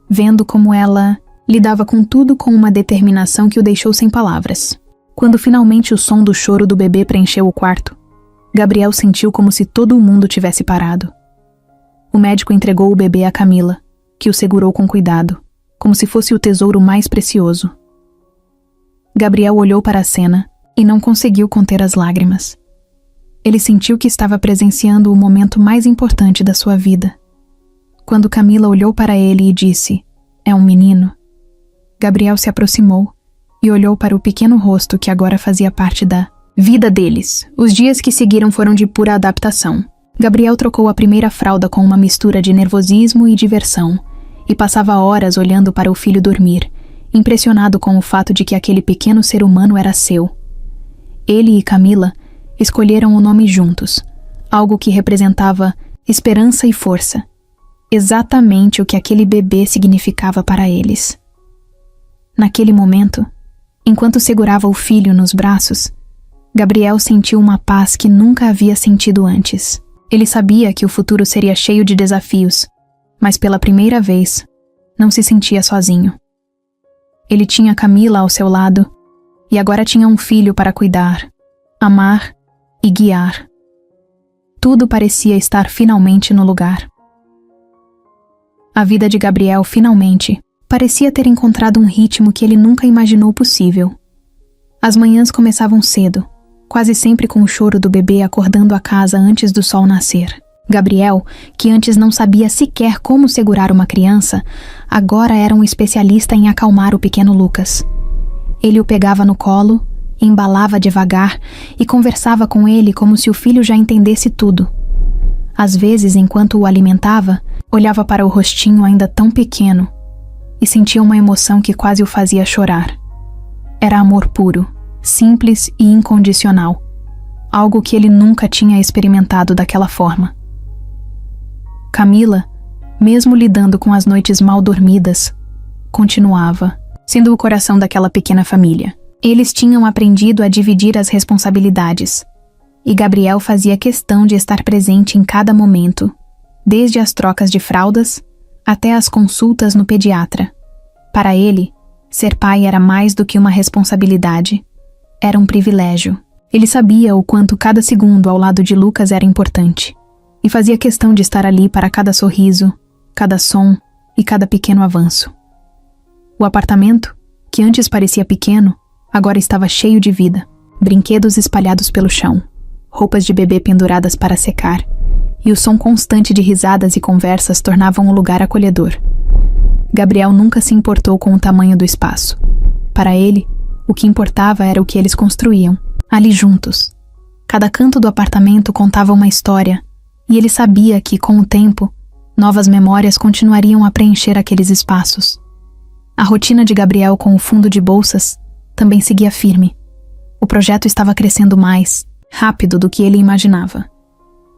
vendo como ela lidava com tudo com uma determinação que o deixou sem palavras. Quando finalmente o som do choro do bebê preencheu o quarto, Gabriel sentiu como se todo o mundo tivesse parado. O médico entregou o bebê a Camila, que o segurou com cuidado, como se fosse o tesouro mais precioso. Gabriel olhou para a cena e não conseguiu conter as lágrimas. Ele sentiu que estava presenciando o momento mais importante da sua vida. Quando Camila olhou para ele e disse, "É um menino", Gabriel se aproximou e olhou para o pequeno rosto que agora fazia parte da vida deles. Os dias que seguiram foram de pura adaptação. Gabriel trocou a primeira fralda com uma mistura de nervosismo e diversão, e passava horas olhando para o filho dormir, impressionado com o fato de que aquele pequeno ser humano era seu. Ele e Camila escolheram o nome juntos, algo que representava esperança e força, exatamente o que aquele bebê significava para eles. Naquele momento, enquanto segurava o filho nos braços, Gabriel sentiu uma paz que nunca havia sentido antes. Ele sabia que o futuro seria cheio de desafios, mas pela primeira vez, não se sentia sozinho. Ele tinha Camila ao seu lado, e agora tinha um filho para cuidar, amar e guiar. Tudo parecia estar finalmente no lugar. A vida de Gabriel finalmente parecia ter encontrado um ritmo que ele nunca imaginou possível. As manhãs começavam cedo, quase sempre com o choro do bebê acordando a casa antes do sol nascer. Gabriel, que antes não sabia sequer como segurar uma criança, agora era um especialista em acalmar o pequeno Lucas. Ele o pegava no colo, embalava devagar e conversava com ele como se o filho já entendesse tudo. Às vezes, enquanto o alimentava, olhava para o rostinho ainda tão pequeno e sentia uma emoção que quase o fazia chorar. Era amor puro, simples e incondicional, algo que ele nunca tinha experimentado daquela forma. Camila, mesmo lidando com as noites mal dormidas, continuava, sendo o coração daquela pequena família. Eles tinham aprendido a dividir as responsabilidades, e Gabriel fazia questão de estar presente em cada momento, desde as trocas de fraldas até as consultas no pediatra. Para ele, ser pai era mais do que uma responsabilidade, era um privilégio. Ele sabia o quanto cada segundo ao lado de Lucas era importante, e fazia questão de estar ali para cada sorriso, cada som e cada pequeno avanço. O apartamento, que antes parecia pequeno, agora estava cheio de vida, brinquedos espalhados pelo chão, roupas de bebê penduradas para secar, e o som constante de risadas e conversas tornavam o lugar acolhedor. Gabriel nunca se importou com o tamanho do espaço. Para ele, o que importava era o que eles construíam, ali juntos. Cada canto do apartamento contava uma história, e ele sabia que, com o tempo, novas memórias continuariam a preencher aqueles espaços. A rotina de Gabriel com o fundo de bolsas também seguia firme. O projeto estava crescendo mais rápido do que ele imaginava.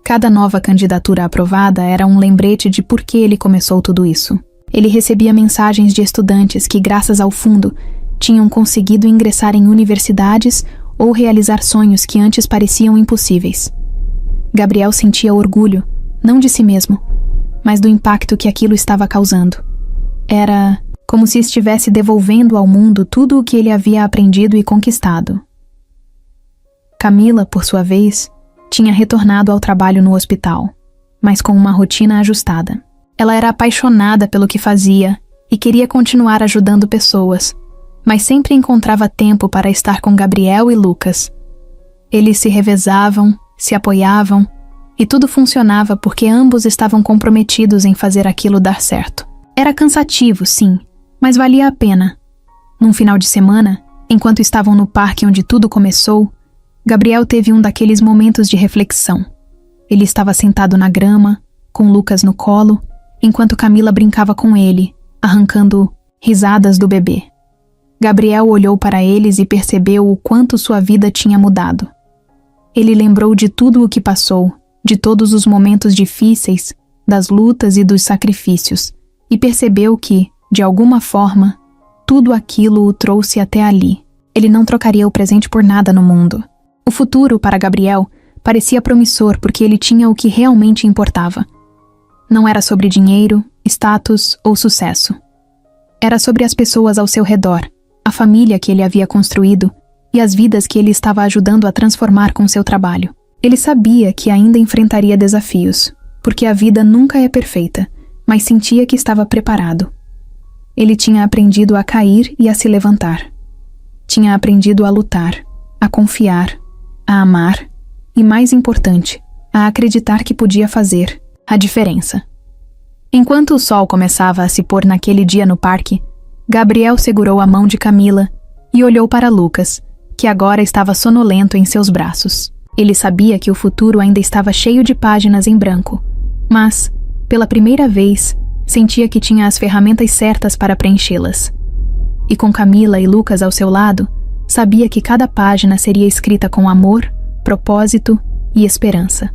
Cada nova candidatura aprovada era um lembrete de por que ele começou tudo isso. Ele recebia mensagens de estudantes que, graças ao fundo, tinham conseguido ingressar em universidades ou realizar sonhos que antes pareciam impossíveis. Gabriel sentia orgulho, não de si mesmo, mas do impacto que aquilo estava causando. Era como se estivesse devolvendo ao mundo tudo o que ele havia aprendido e conquistado. Camila, por sua vez, tinha retornado ao trabalho no hospital, mas com uma rotina ajustada. Ela era apaixonada pelo que fazia e queria continuar ajudando pessoas, mas sempre encontrava tempo para estar com Gabriel e Lucas. Eles se revezavam, se apoiavam, e tudo funcionava porque ambos estavam comprometidos em fazer aquilo dar certo. Era cansativo, sim, mas valia a pena. Num final de semana, enquanto estavam no parque onde tudo começou, Gabriel teve um daqueles momentos de reflexão. Ele estava sentado na grama, com Lucas no colo, enquanto Camila brincava com ele, arrancando risadas do bebê. Gabriel olhou para eles e percebeu o quanto sua vida tinha mudado. Ele lembrou de tudo o que passou, de todos os momentos difíceis, das lutas e dos sacrifícios, e percebeu que, de alguma forma, tudo aquilo o trouxe até ali. Ele não trocaria o presente por nada no mundo. O futuro, para Gabriel, parecia promissor porque ele tinha o que realmente importava. Não era sobre dinheiro, status ou sucesso. Era sobre as pessoas ao seu redor, a família que ele havia construído e as vidas que ele estava ajudando a transformar com seu trabalho. Ele sabia que ainda enfrentaria desafios, porque a vida nunca é perfeita, mas sentia que estava preparado. Ele tinha aprendido a cair e a se levantar. Tinha aprendido a lutar, a confiar, a amar e, mais importante, a acreditar que podia fazer a diferença. Enquanto o sol começava a se pôr naquele dia no parque, Gabriel segurou a mão de Camila e olhou para Lucas, que agora estava sonolento em seus braços. Ele sabia que o futuro ainda estava cheio de páginas em branco, mas, pela primeira vez, sentia que tinha as ferramentas certas para preenchê-las. E com Camila e Lucas ao seu lado, sabia que cada página seria escrita com amor, propósito e esperança.